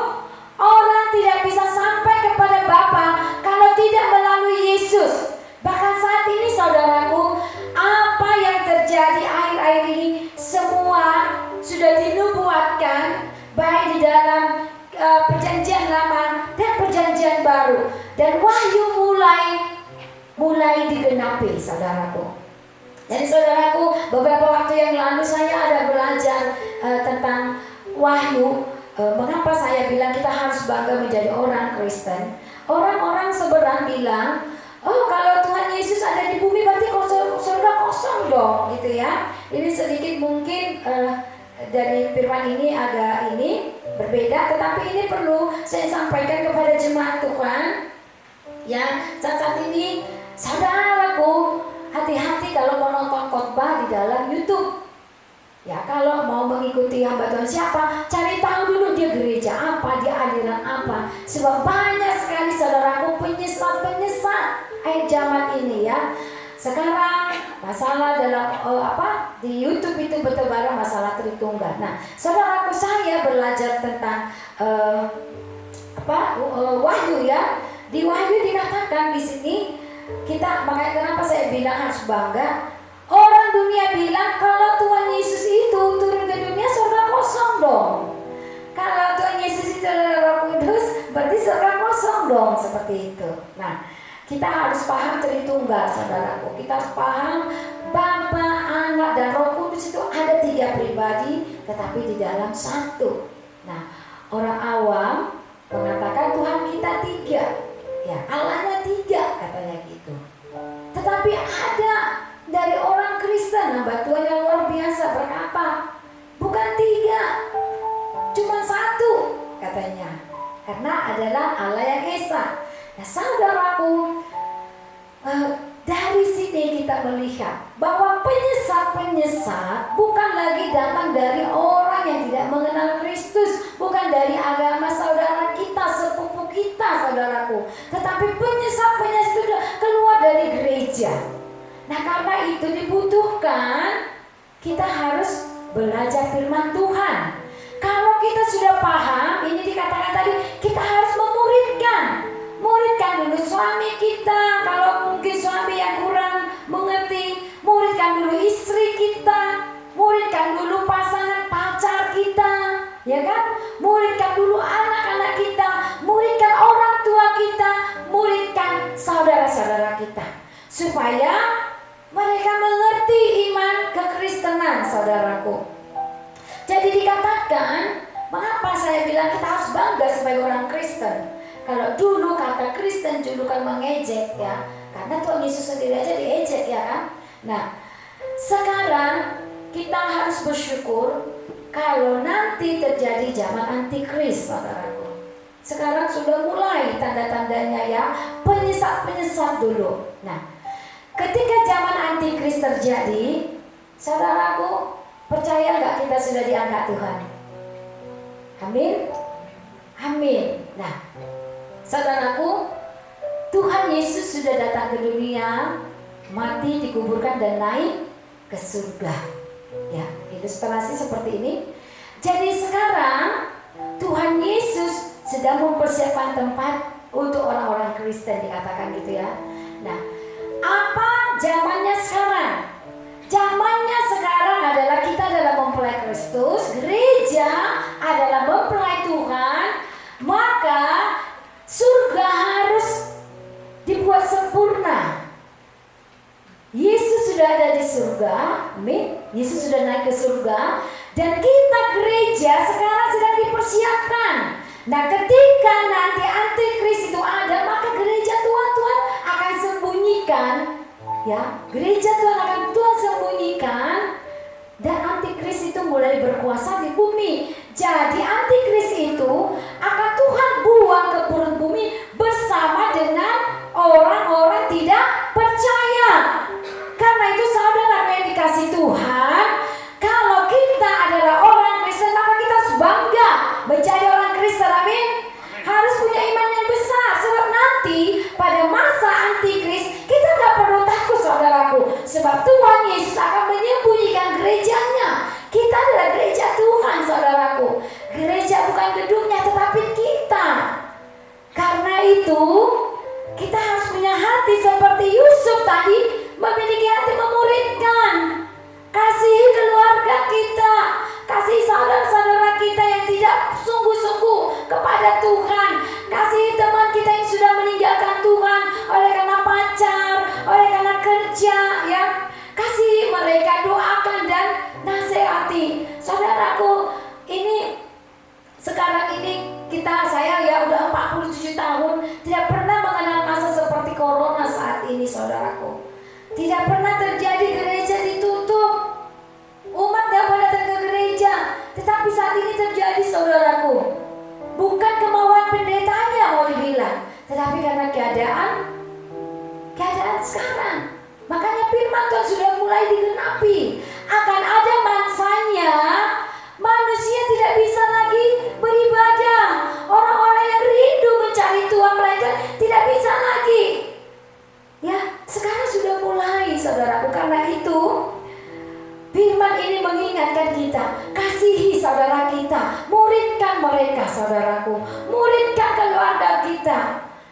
Orang tidak bisa sampai kepada Bapa kalau tidak melalui Yesus. Bahkan saat ini, saudaraku, apa yang terjadi akhir-akhir ini semua sudah dinubuatkan, baik di dalam perjanjian lama dan perjanjian baru. Dan wahyu mulai digenapi, saudaraku. Jadi saudaraku, beberapa waktu yang lalu saya ada belajar tentang wahyu. Mengapa saya bilang kita harus bangga menjadi orang Kristen? Orang-orang seberang bilang, oh, kalau Tuhan Yesus ada di bumi berarti surga kosong dong, gitu ya. Ini sedikit mungkin dari firman ini agak berbeda, tetapi ini perlu saya sampaikan kepada jemaat Tuhan. Ya, saat ini saudaraku, hati-hati kalau mau nonton khotbah di dalam YouTube. Ya, kalau mau mengikuti hamba Tuhan siapa, cari tahu dulu dia gereja apa, dia aliran apa. Sebab banyak sekali saudaraku penyesat akhir zaman ini, ya. Sekarang masalah dalam di YouTube itu bertebaran masalah Tritunggal. Nah, saudaraku, saya belajar tentang wahyu, ya. Di wahyu dikatakan di sini makanya kenapa saya bilang harus bangga. Orang dunia bilang kalau Tuhan Yesus itu turun ke dunia surga kosong dong. Kalau Tuhan Yesus itu adalah Roh Kudus, berarti surga kosong dong, seperti itu. Nah, Kita harus paham Tritunggal, saudaraku. Kita harus paham Bapa, Anak, dan Roh Kudus itu ada 3 pribadi, tetapi di dalam satu. Nah, orang awam mengatakan Tuhan kita 3, ya Allahnya 3 katanya gitu. Tetapi ada dari orang Kristen, hamba Tuhan yang luar biasa berkata, bukan 3, cuma 1 katanya. Karena adalah Allah yang Esa. Nah, saudaraku, dari sini kita melihat bahwa penyesat-penyesat bukan lagi datang dari orang yang tidak mengenal Kristus, bukan dari agama saudara kita, sepupu kita, saudaraku, tetapi penyesat-penyesat itu keluar dari gereja. Nah, karena itu dibutuhkan kita harus belajar firman Tuhan. Kalau kita sudah paham, ini dikatakan tadi, kita harus muridkan dulu suami kita. Kalau mungkin suami yang kurang mengerti, muridkan dulu istri kita, muridkan dulu pacar kita, ya kan? Muridkan dulu anak-anak kita, muridkan orang tua kita, muridkan saudara-saudara kita, supaya mereka mengerti iman kekristenan, saudaraku. Jadi dikatakan, mengapa saya bilang kita harus bangga sebagai orang Kristen? Kalau dulu kata Kristen julukan mengejek, ya, karena Tuhan Yesus sendiri aja diejek, ya kan? Nah, sekarang kita harus bersyukur kalau nanti terjadi zaman antikris, saudaraku. Sekarang sudah mulai tanda-tandanya, ya, penyesat dulu. Nah, ketika zaman antikris terjadi, saudaraku, percaya nggak kita sudah diangkat Tuhan? Amin. Amin. Nah, saudaraku, Tuhan Yesus sudah datang ke dunia, mati, dikuburkan, dan naik ke surga. Ya, ilustrasi seperti ini. Jadi sekarang Tuhan Yesus sedang mempersiapkan tempat untuk orang-orang Kristen, dikatakan gitu ya. Nah, apa zamannya sekarang? Zamannya sekarang adalah kita adalah mempelai Kristus, gereja adalah mempelai Tuhan, maka surga harus dibuat sempurna. Yesus sudah ada di surga, amin. Yesus sudah naik ke surga, dan kita gereja sekarang sedang dipersiapkan. Nah, ketika nanti antikris itu ada, maka gereja Tuhan akan sembunyikan, ya, gereja Tuhan sembunyikan, dan antikris itu mulai berkuasa di bumi. Jadi antikris itu akan Tuhan buang ke perut bumi bersama dengan orang-orang tidak percaya. Karena itu saudara yang dikasih Tuhan, kalau kita adalah orang Kristen, maka kita harus bangga menjadi orang Kristen, amin. Harus punya iman yang besar, sebab nanti pada masa antikris kita gak perlu takut, saudaraku, sebab Tuhan Yesus akan menyembunyikan gerejanya. Kita adalah gereja Tuhan, saudaraku. Gereja bukan gedungnya, tetapi kita. Karena itu kita harus punya hati seperti Yusuf tadi, memiliki hati memuridkan. Kasihi keluarga kita, kasihi saudara-saudara kita yang tidak sungguh-sungguh kepada Tuhan, kasihi teman kita yang sudah meninggalkan Tuhan oleh karena pacar, oleh karena kerja, ya. Kasihi mereka, doakan dan nasihati. Saudaraku, ini sekarang ini saya ya udah 47 tahun tidak pernah mengenal masa seperti corona saat ini, saudaraku. Tidak pernah terjadi gereja ditutup, umat tidak boleh datang ke gereja. Tetapi saat ini terjadi, saudaraku. Bukan kemauan pendetanya mau dibilang, tetapi karena keadaan sekarang. Makanya firman Tuhan sudah mulai digenapi. Akan ada masanya manusia tidak bisa lagi beribadah. Orang-orang yang rindu mencari Tuhan melainkan tidak bisa lagi. Ya, sekarang sudah mulai, saudaraku. Karena itu firman ini mengingatkan kita, kasihi saudara kita, muridkan mereka, saudaraku, muridkan keluarga kita,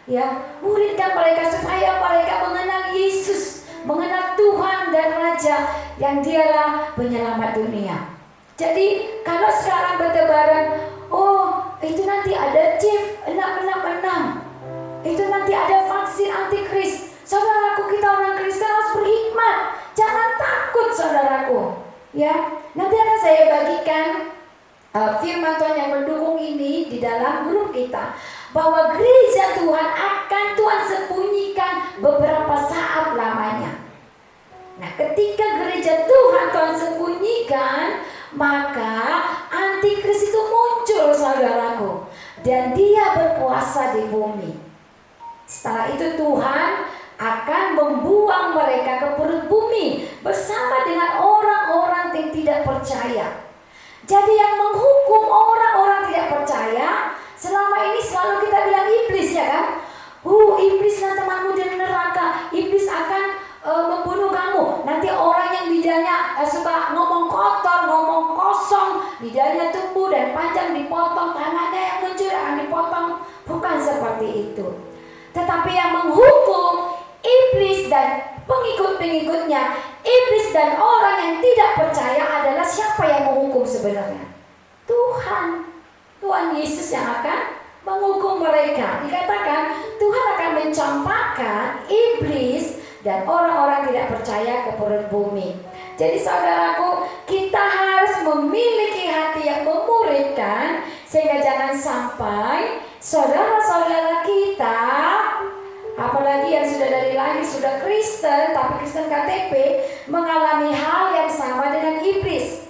ya, muridkan mereka supaya mereka mengenal Yesus, mengenal Tuhan dan Raja yang Dialah penyelamat dunia. Jadi kalau sekarang bertebaran, oh itu nanti ada chip 666, itu nanti ada vaksin antikris. Ya, nanti akan saya bagikan firman Tuhan yang mendukung ini di dalam grup kita, bahwa gereja Tuhan akan Tuhan sembunyikan beberapa saat lamanya. Nah, ketika gereja Tuhan sembunyikan, maka antikris itu muncul, saudaraku, dan dia berkuasa di bumi. Setelah itu Tuhan akan membuang mereka ke perut bumi bersama dengan orang-orang yang tidak percaya. Jadi yang menghukum orang-orang tidak percaya selama ini selalu kita bilang iblis, ya kan? Iblislah temanmu di neraka, iblis akan membunuh kamu. Nanti orang yang lidahnya suka ngomong kotor, ngomong kosong, lidahnya tumbuh dan panjang dipotong, tangannya yang mencuri akan dipotong. Bukan seperti itu. Tetapi yang menghukum iblis dan pengikut-pengikutnya, iblis dan orang yang tidak percaya adalah siapa yang menghukum sebenarnya? Tuhan Yesus yang akan menghukum mereka. Dikatakan Tuhan akan mencampakkan iblis dan orang-orang tidak percaya ke perut bumi. Jadi saudaraku, kita harus memiliki hati yang memuridkan, sehingga jangan sampai saudara-saudara kita, apalagi yang sudah dari lahir sudah Kristen tapi Kristen KTP, mengalami hal yang sama dengan iblis.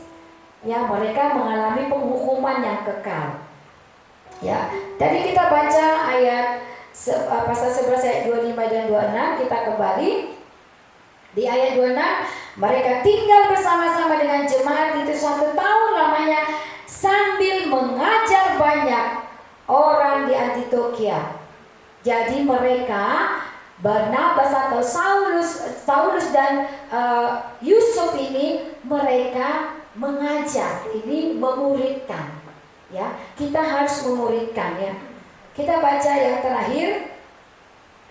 Ya, mereka mengalami penghukuman yang kekal. Ya, tadi kita baca ayat pasal 11 ayat 25 dan 26, kita kembali di ayat 26. Mereka tinggal bersama-sama dengan jemaat itu 1 tahun lamanya sambil mengajar banyak orang di Antioquia. Jadi mereka, Barnabas atau Saulus dan Yusuf ini, mereka mengajar, ini memuridkan. Ya, kita harus memuridkan, ya. Kita baca yang terakhir.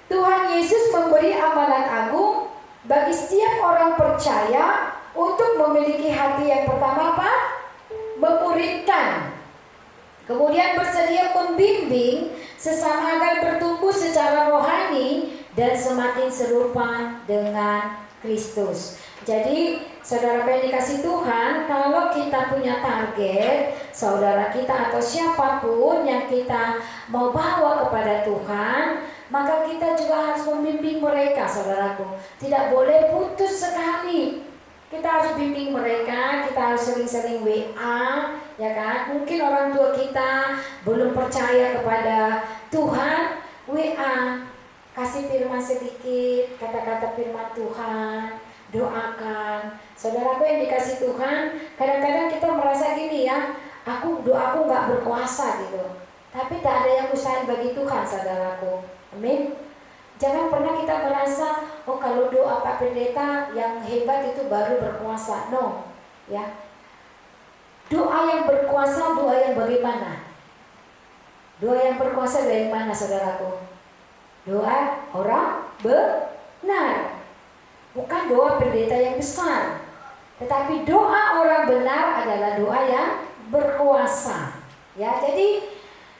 Tuhan Yesus memberi amalan agung bagi setiap orang percaya untuk memiliki hati yang pertama apa? Memuridkan. Kemudian bersedia membimbing sesama agar bertumbuh secara rohani dan semakin serupa dengan Kristus. Jadi saudara yang dikasih Tuhan, kalau kita punya target, saudara kita atau siapapun yang kita mau bawa kepada Tuhan, maka kita juga harus membimbing mereka, saudaraku. Tidak boleh putus sekali. Kita harus bimbing mereka, kita harus sering-sering WA, ya kan? Mungkin orang tua kita belum percaya kepada Tuhan, WA, kasih firman sedikit, kata-kata firman Tuhan, doakan. Saudaraku yang dikasih Tuhan, kadang-kadang kita merasa gini, ya, doaku nggak berkuasa gitu. Tapi tak ada yang mustahil bagi Tuhan, saudaraku. Amin. Jangan pernah kita merasa, oh kalau doa Pak Pendeta yang hebat itu baru berkuasa. No, ya. Doa yang berkuasa, doa yang bagaimana? Doa yang berkuasa dari mana, saudaraku? Doa orang benar. Bukan doa pendeta yang besar, tetapi doa orang benar adalah doa yang berkuasa. Ya, jadi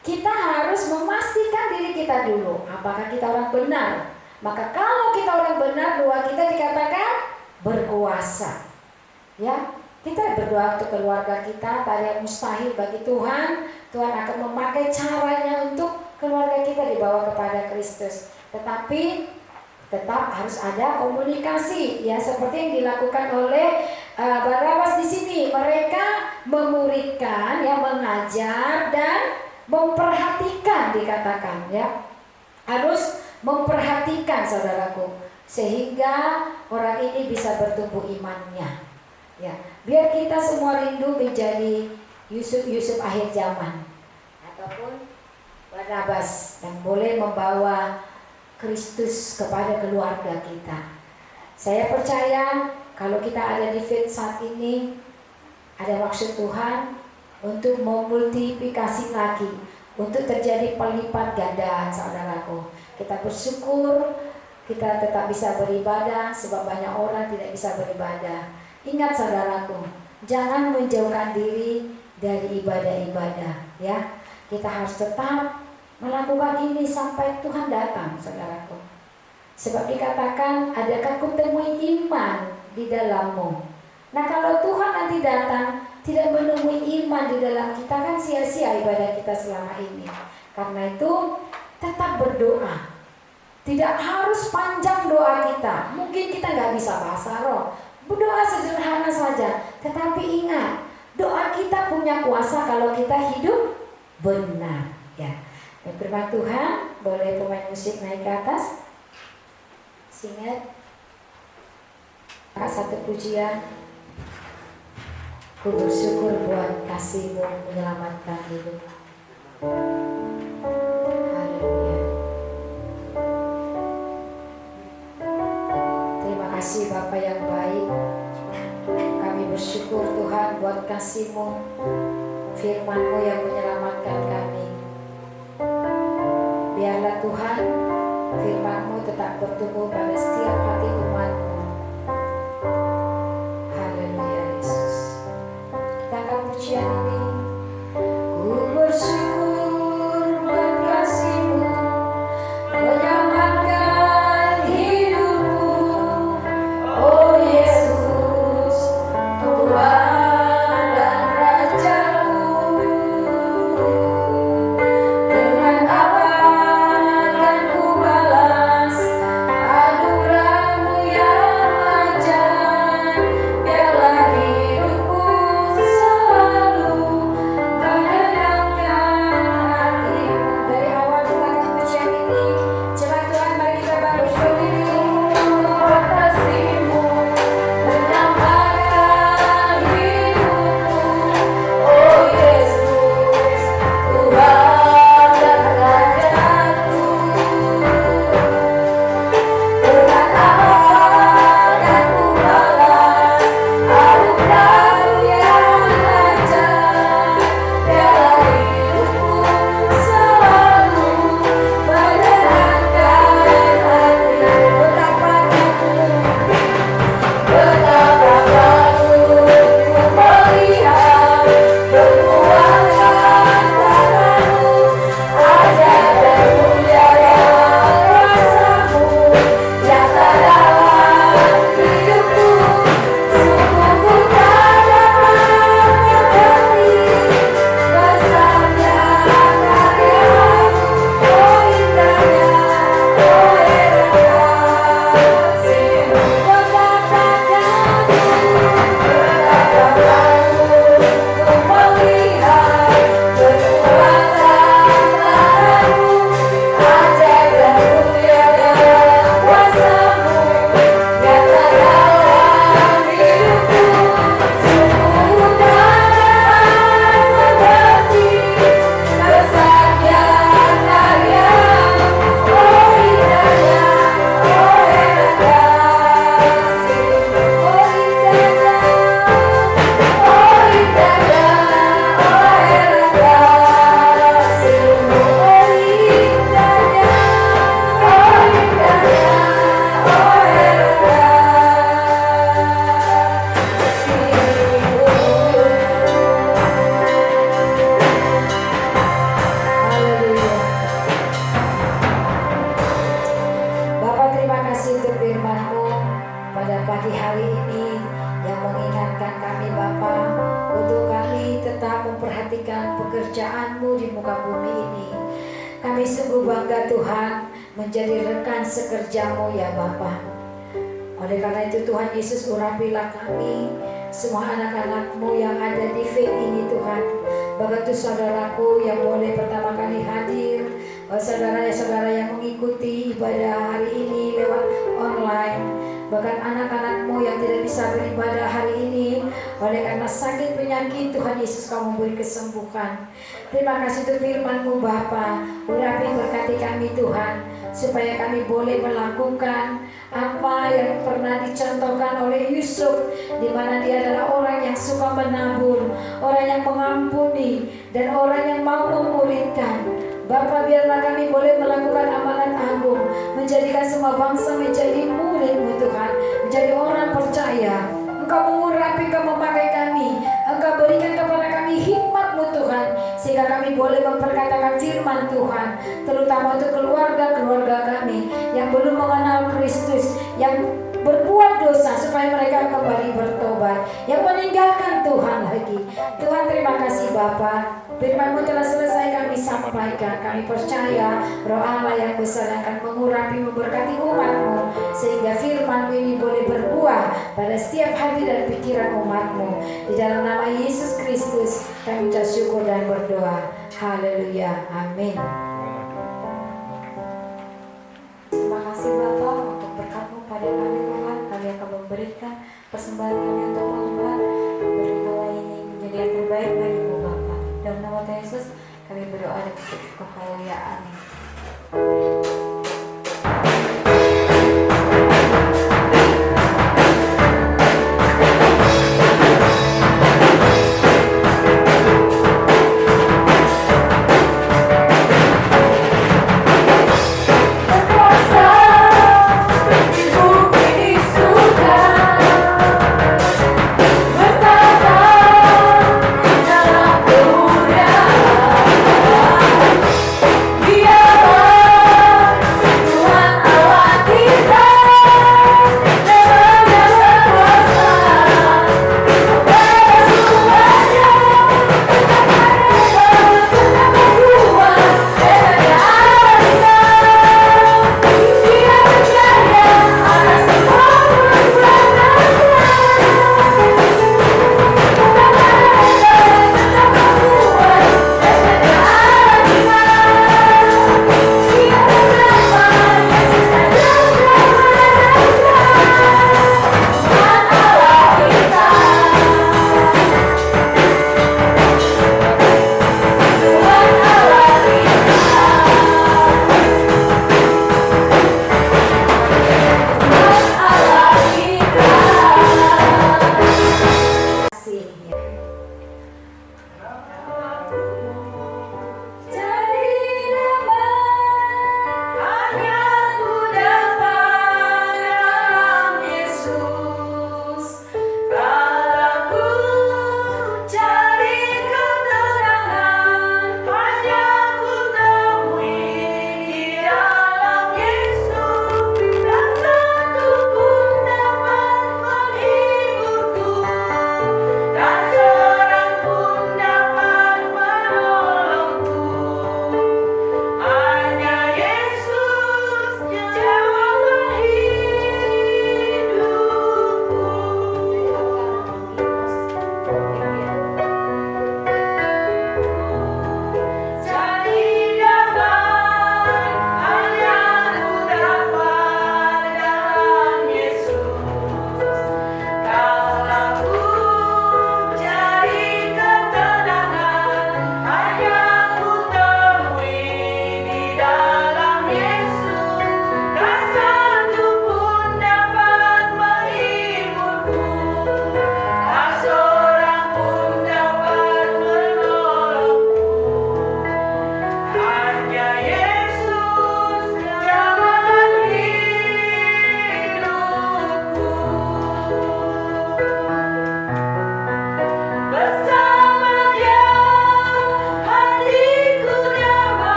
kita harus memastikan diri kita dulu, apakah kita orang benar. Maka kalau kita orang benar, doa kita dikatakan berkuasa. Ya, kita berdoa untuk keluarga kita, tak ada yang mustahil bagi Tuhan. Tuhan akan memakai caranya untuk keluarga kita dibawa kepada Kristus. Tetapi tetap harus ada komunikasi, ya, seperti yang dilakukan oleh Barnabas di sini. Mereka memuridkan, ya, mengajar dan memperhatikan, dikatakan, ya, harus memperhatikan, saudaraku, sehingga orang ini bisa bertumbuh imannya. Ya, biar kita semua rindu menjadi Yusuf akhir zaman, ataupun Barnabas yang boleh membawa Kristus kepada keluarga kita. Saya percaya kalau kita ada di faith saat ini, ada maksud Tuhan untuk memultiplikasi lagi, untuk terjadi pelipat gandaan, saudaraku. Kita bersyukur kita tetap bisa beribadah, sebab banyak orang tidak bisa beribadah. Ingat, saudaraku, jangan menjauhkan diri dari ibadah-ibadah, ya. Kita harus tetap melakukan ini sampai Tuhan datang, saudaraku. Sebab dikatakan, adakah kutemui iman di dalammu? Nah kalau Tuhan nanti datang tidak menemui iman di dalam kita, kan sia-sia ibadah kita selama ini. Karena itu tetap berdoa. Tidak harus panjang doa kita. Mungkin kita nggak bisa bahasa roh, berdoa sederhana saja. Tetapi ingat, doa kita punya kuasa kalau kita hidup benar. Ya. Dan firman Tuhan, boleh pemain musik naik ke atas. Ingat satu pujian. Ku bersyukur buat kasih-Mu menyelamatkan hidup. Haleluya. Terima kasih Bapa yang baik. Kami bersyukur Tuhan buat kasih-Mu, firman-Mu yang menyelamatkan kami. Biarlah Tuhan firman-Mu tetap bertumbuh pada setiap hati umat-Mu. Haleluya Yesus. Kita akan pujian ini. Ku bersyukur buat kasih-Mu menyelamatkan hidupku. Oh Yesus, Tuhan dan Raja-Ku. Dengan apa akan ku balas anugerah-Mu yang ajaib. Biarlah hidupku selalu menyenangkan hati-Mu. Dari awal kita akan pujian ini, jemaat Tuhan, mari kita bangkit berdiri. Buat kasih-Mu menyelamatkan hidupku. Oh Yesus, Tuhan dan Raja-Ku. Dengan apa akan ku balas anugerah-Mu yang ajaib. Biarlah hidupku selalu menyenangkan hati-Mu. Betapa baru ku melihat perbuatan tangan-Mu, ajaib dan mulia kuasa-Mu nyata dalam hidupku. Sungguh ku tak dapat mengerti besarnya karya-Mu. Oh indahnya, oh heran kasih-Mu. Bapak, terima kasih untuk firman-Mu pada pagi hari ini yang mengingatkan kami Bapak untuk kami tetap memperhatikan pekerjaan-Mu di muka bumi ini. Kami sungguh bangga Tuhan menjadi rekan sekerja-Mu ya Bapak. Oleh karena itu Tuhan Yesus, urapilah kami, semua anak-anak-Mu yang ada di faith ini Tuhan. Begitu saudaraku yang boleh pertama kali hadir, saudara-saudara yang mengikuti ibadah hari ini lewat online, bahkan anak-anak-Mu yang tidak bisa beribadah hari ini oleh karena sakit penyakit, Tuhan Yesus Kau memberi kesembuhan. Terima kasih untuk firman-Mu Bapa. Urapi berkati kami Tuhan, supaya kami boleh melakukan apa yang pernah dicontohkan oleh Yusuf, di mana dia adalah orang yang suka menabur, orang yang mengampuni, dan orang yang mau memulihkan. Bapa, biarlah kami boleh melakukan amanat agung, menjadikan semua bangsa menjadi murid-Mu Tuhan, menjadi orang percaya. Engkau mengurapi, Engkau memakai kami, Engkau berikan kepada kami hikmat-Mu Tuhan, sehingga kami boleh memperkatakan firman Tuhan, terutama untuk keluarga-keluarga kami yang belum mengenal Kristus, yang berbuat dosa, supaya supaya mereka kembali bertobat, yang meninggalkan Tuhan lagi. Tuhan, terima kasih Bapa. Firman-Mu telah selesai kami sampaikan. Kami percaya Roh Allah yang besar yang akan mengurapi, memberkati umat-Mu, sehingga firman-Mu ini boleh berbuah pada setiap hati dan pikiran umat-Mu. Di dalam nama Yesus Kristus kami ucap syukur dan berdoa. Haleluya. Amin. Terima kasih Bapa untuk berkat-Mu pada kami Tuhan. Kami akan memberikan persembahan kami untuk Tuhan. Berikanlah ini menjadi yang terbaik bagi-Mu Bapa. Dalam nama Tuhan Yesus kami berdoa dan bersyukur. Haleluya. Amin.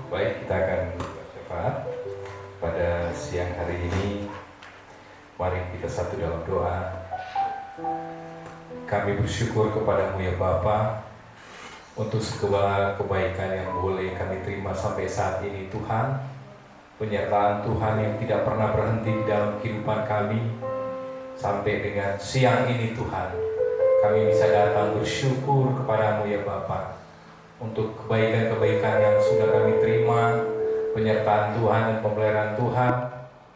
Baik, kita akan berdoa siang hari ini, mari kita satu dalam doa. Kami bersyukur kepadamu ya Bapa untuk segala kebaikan yang boleh kami terima sampai saat ini Tuhan. Penyertaan Tuhan yang tidak pernah berhenti di dalam kehidupan kami. Sampai dengan siang ini Tuhan, kami bisa datang bersyukur kepadamu ya Bapa untuk kebaikan-kebaikan yang sudah kami terima, penyertaan Tuhan dan pemeliharaan Tuhan,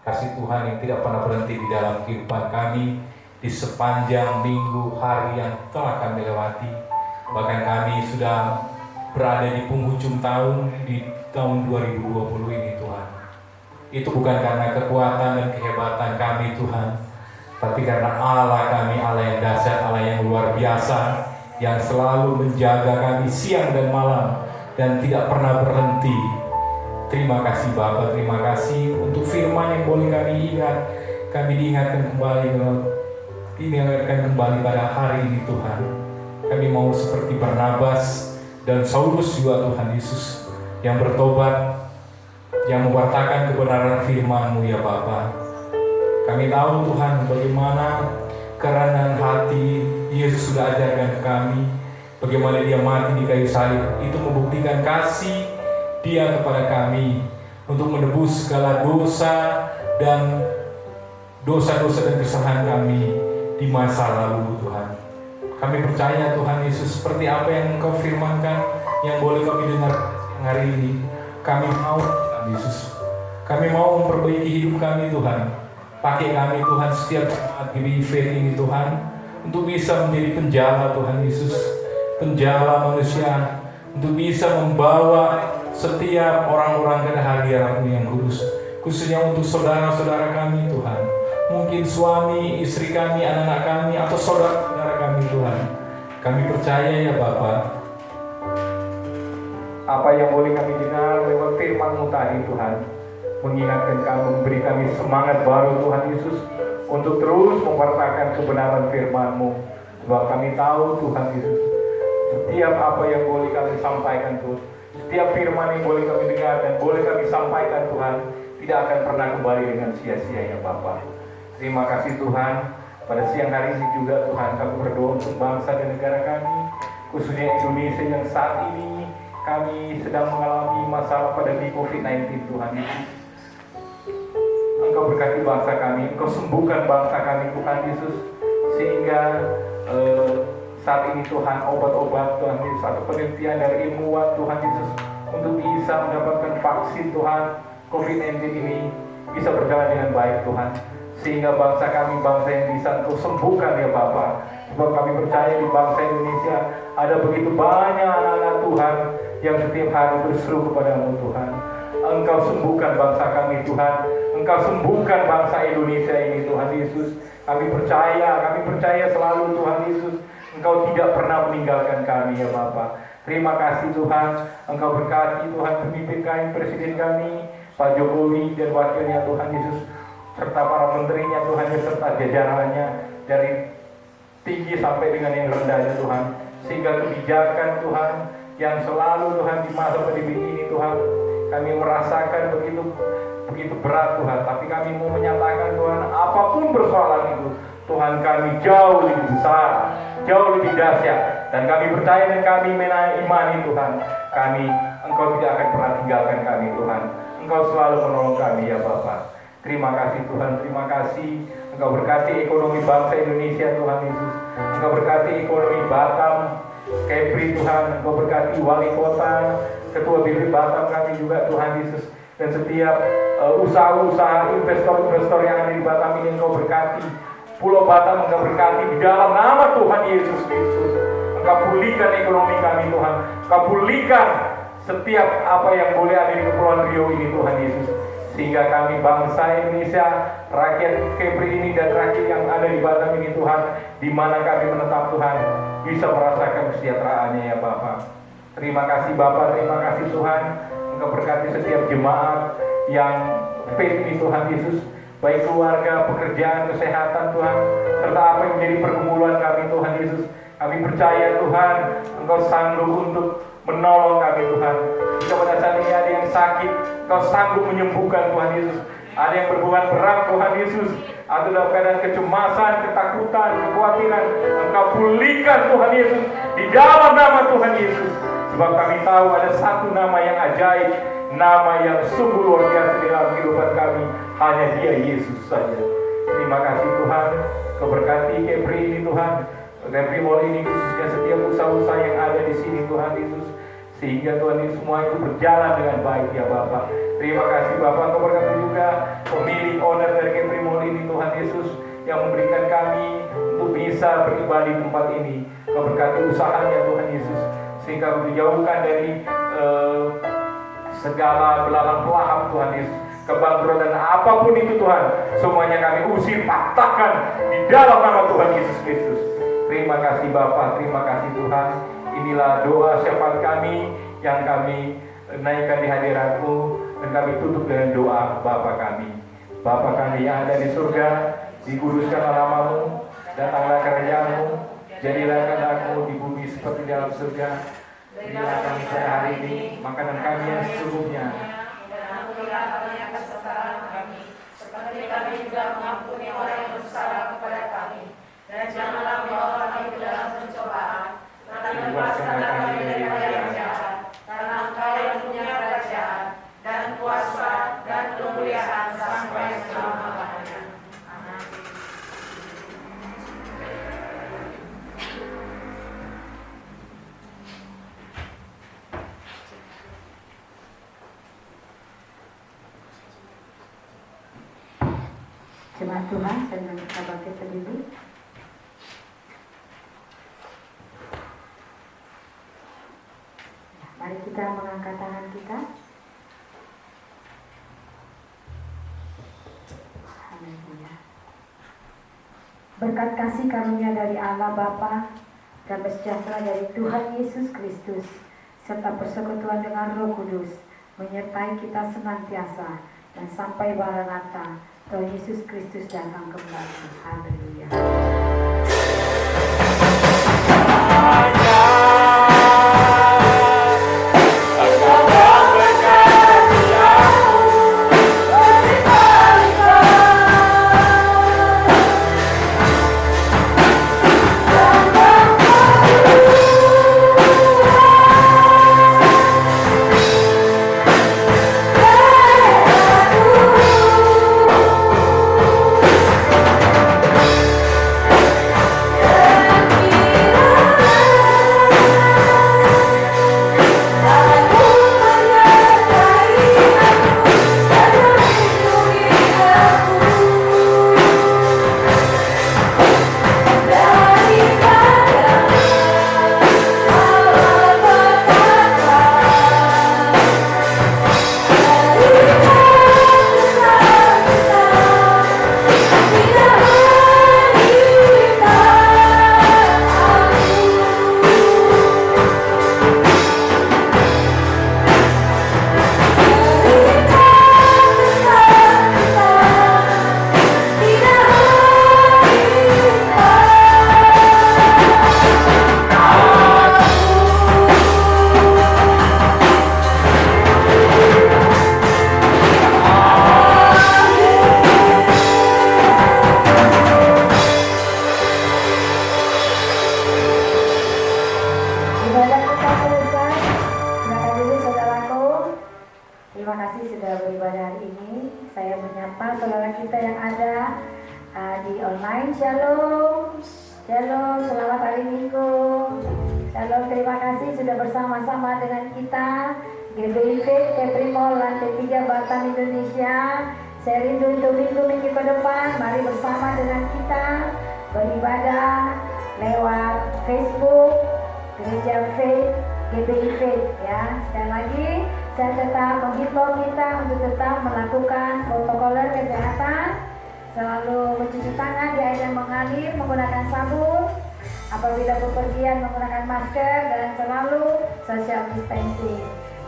kasih Tuhan yang tidak pernah berhenti di dalam kehidupan kami di sepanjang minggu hari yang telah kami lewati. Bahkan kami sudah berada di penghujung tahun, di tahun 2020 ini Tuhan. Itu bukan karena kekuatan dan kehebatan kami Tuhan, tapi karena Allah kami, Allah yang dahsyat, Allah yang luar biasa, yang selalu menjaga kami siang dan malam dan tidak pernah berhenti. Terima kasih Bapa, terima kasih untuk firman yang boleh kami ingat. Kami diingatkan kembali pada hari ini Tuhan. Kami mau seperti Barnabas dan Saulus juga Tuhan Yesus, yang bertobat, yang mewartakan kebenaran firman-Mu ya Bapa. Kami tahu Tuhan bagaimana kerendahan hati Yesus sudah ajarkan ke kami, bagaimana Dia mati di kayu salib, itu membuktikan kasih Dia kepada kami untuk menebus segala dosa dan dosa-dosa dan kesalahan kami di masa lalu Tuhan. Kami percaya Tuhan Yesus, seperti apa yang Engkau firmankan yang boleh kami dengar hari ini. Kami mau Tuhan Yesus, kami mau memperbaiki hidup kami Tuhan. Pakai kami Tuhan setiap saat GBIV ini Tuhan, untuk bisa menjadi penjala Tuhan Yesus, penjala manusia, untuk bisa membawa setiap orang-orang ke hadirat-Mu yang kudus, khususnya untuk saudara-saudara kami Tuhan, mungkin suami, istri kami, anak-anak kami, atau saudara-saudara kami Tuhan. Kami percaya ya Bapa, apa yang boleh kami dengar lewat firman-Mu tadi Tuhan, mengingatkan kami, memberi kami semangat baru Tuhan Yesus untuk terus mewartakan kebenaran firman-Mu. Sebab kami tahu Tuhan Yesus, setiap apa yang boleh kami sampaikan Tuhan, setiap firman yang boleh kami dengar dan boleh kami sampaikan Tuhan, tidak akan pernah kembali dengan sia-sia ya Bapa. Terima kasih Tuhan. Pada siang hari ini juga Tuhan, kami berdoa untuk bangsa dan negara kami, khususnya Indonesia yang saat ini kami sedang mengalami masalah pandemi COVID-19 Tuhan Yesus. Engkau berkati bangsa kami, Engkau sembuhkan bangsa kami Tuhan Yesus, sehingga saat ini Tuhan obat-obat Tuhan Yesus atau penelitian dari ilmuwan Tuhan Yesus untuk bisa mendapatkan vaksin Tuhan COVID-19 ini bisa berjalan dengan baik Tuhan, sehingga bangsa kami bangsa yang bisa Engkau sembuhkan ya Bapa. Sebab kami percaya di bangsa Indonesia ada begitu banyak anak-anak Tuhan yang setiap hari berseru kepada-Mu Tuhan. Engkau sembuhkan bangsa kami Tuhan, Engkau sembuhkan bangsa Indonesia ini Tuhan Yesus. Kami percaya selalu Tuhan Yesus, Engkau tidak pernah meninggalkan kami ya Bapa. Terima kasih Tuhan, Engkau berkati Tuhan pemimpin kami, presiden kami, Pak Jokowi dan wakilnya Tuhan Yesus, serta para menterinya Tuhan Yesus, serta jajarannya dari tinggi sampai dengan yang rendahnya Tuhan, sehingga kebijakan Tuhan yang selalu Tuhan di masa pandemi ini Tuhan, kami merasakan begitu berat Tuhan, tapi kami mau menyatakan Tuhan, apapun persoalan itu Tuhan, kami jauh lebih besar, jauh lebih dahsyat, dan kami percaya dan kami imani Tuhan, Engkau tidak akan pernah tinggalkan kami Tuhan, Engkau selalu menolong kami ya Bapa. Terima kasih Tuhan, terima kasih. Engkau berkati ekonomi bangsa Indonesia Tuhan Yesus, Engkau berkati ekonomi Batam, Kepri Tuhan, Engkau berkati wali kota, ketua BPD Batam kami juga Tuhan Yesus, dan setiap usaha-usaha investor-investor yang ada di Batam ini Engkau berkati. Pulau Batam Engkau berkati di dalam nama Tuhan Yesus Kristus. Engkau pulihkan ekonomi kami Tuhan, Engkau pulihkan setiap apa yang boleh ada di Kepulauan Riau ini Tuhan Yesus, sehingga kami bangsa Indonesia, rakyat Kepri ini dan rakyat yang ada di Batam ini Tuhan, di mana kami menetap Tuhan, bisa merasakan kesejahteraannya ya Bapa. Terima kasih Bapa, terima kasih Tuhan. Engkau berkati setiap jemaat yang faith ini Tuhan Yesus, baik keluarga, pekerjaan, kesehatan Tuhan, serta apa yang menjadi pergumulan kami Tuhan Yesus. Kami percaya Tuhan, Engkau sanggup untuk menolong kami Tuhan. Jika pada saat ini ada yang sakit, Engkau sanggup menyembuhkan Tuhan Yesus. Ada yang berbeban berat Tuhan Yesus, atau dalam keadaan kecemasan, ketakutan, kekhawatiran, Engkau pulihkan Tuhan Yesus di dalam nama Tuhan Yesus. Sebab kami tahu ada satu nama yang ajaib, nama yang sungguh luar biasa di dalam kehidupan kami, hanya Dia, Yesus saja. Terima kasih Tuhan, Kau berkati Kepri ini Tuhan, Kepri Mall ini khususnya setiap usaha-usaha yang ada di sini Tuhan Yesus, sehingga Tuhan ini semua itu berjalan dengan baik ya Bapak. Terima kasih Bapak, Kau berkati juga pemilik owner dari Kepri Mall ini Tuhan Yesus, yang memberikan kami untuk bisa beribadah di tempat ini. Kau berkati usahanya Tuhan Yesus, sehingga dijauhkan dari segala belalang pelahap Tuhan Yesus, kebangkrutan apapun itu Tuhan, semuanya kami usir, patahkan di dalam nama Tuhan Yesus Kristus. Terima kasih Bapa, terima kasih Tuhan. Inilah doa syafaat kami yang kami naikkan di hadirat-Mu, dan kami tutup dengan doa Bapa kami. Bapa kami yang ada di surga, dikuduskanlah nama-Mu, datanglah kerajaan-Mu, jadilah kehendak-Mu di bumi seperti di dalam surga. Berilah kami pada hari ini makanan kami yang sesungguhnya, dan ampunilah kami atas kesalahan kami, seperti kami juga mengampuni orang yang bersalah kepada kami. Dan janganlah membawa kami ke dalam pencobaan, tetapi lepaskanlah kami dari yang jahat. Karena Engkau yang punya kerajaan dan kuasa dan kemuliaan sampai selama-lamanya. Amin. Jemaat Tuhan, saya minta bangkit berdiri. Mari kita mengangkat tangan kita. Haleluya. Berkat kasih karunia dari Allah Bapa dan sejahtera dari Tuhan Yesus Kristus serta persekutuan dengan Roh Kudus menyertai kita senantiasa dan sampai Maranatha Tuhan Yesus Kristus datang kembali. Haleluya.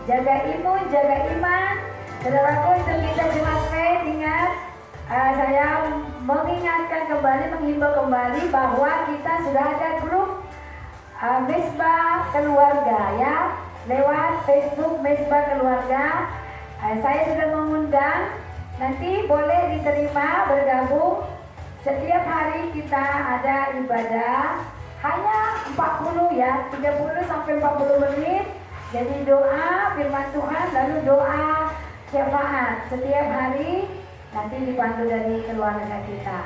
Jaga imun, jaga iman. Saudaraku, untuk kita jemaat faith, ingat, saya mengingatkan kembali, menghimbau kembali bahwa kita sudah ada grup Mesbah Keluarga ya, lewat Facebook Mesbah Keluarga. Saya sudah mengundang Nanti boleh diterima bergabung. Setiap hari kita ada ibadah hanya 40 ya, 30 sampai 40 menit. Jadi doa firman Tuhan lalu doa syafaat setiap hari, nanti dipandu dari keluarga kita.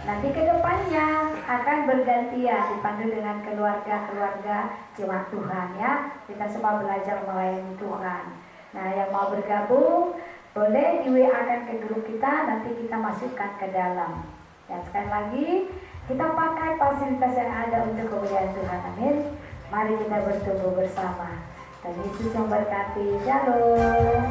Nanti kedepannya akan bergantian dipandu dengan keluarga-keluarga jemaat Tuhan ya. Kita semua belajar melayani Tuhan. Nah, yang mau bergabung boleh di WA-kan ke grup kita, nanti kita masukkan ke dalam. Dan sekali lagi kita pakai fasilitas yang ada untuk kemuliaan Tuhan. Amin. Mari kita bertumbuh bersama. Dan Yesus memberkati. Shalom.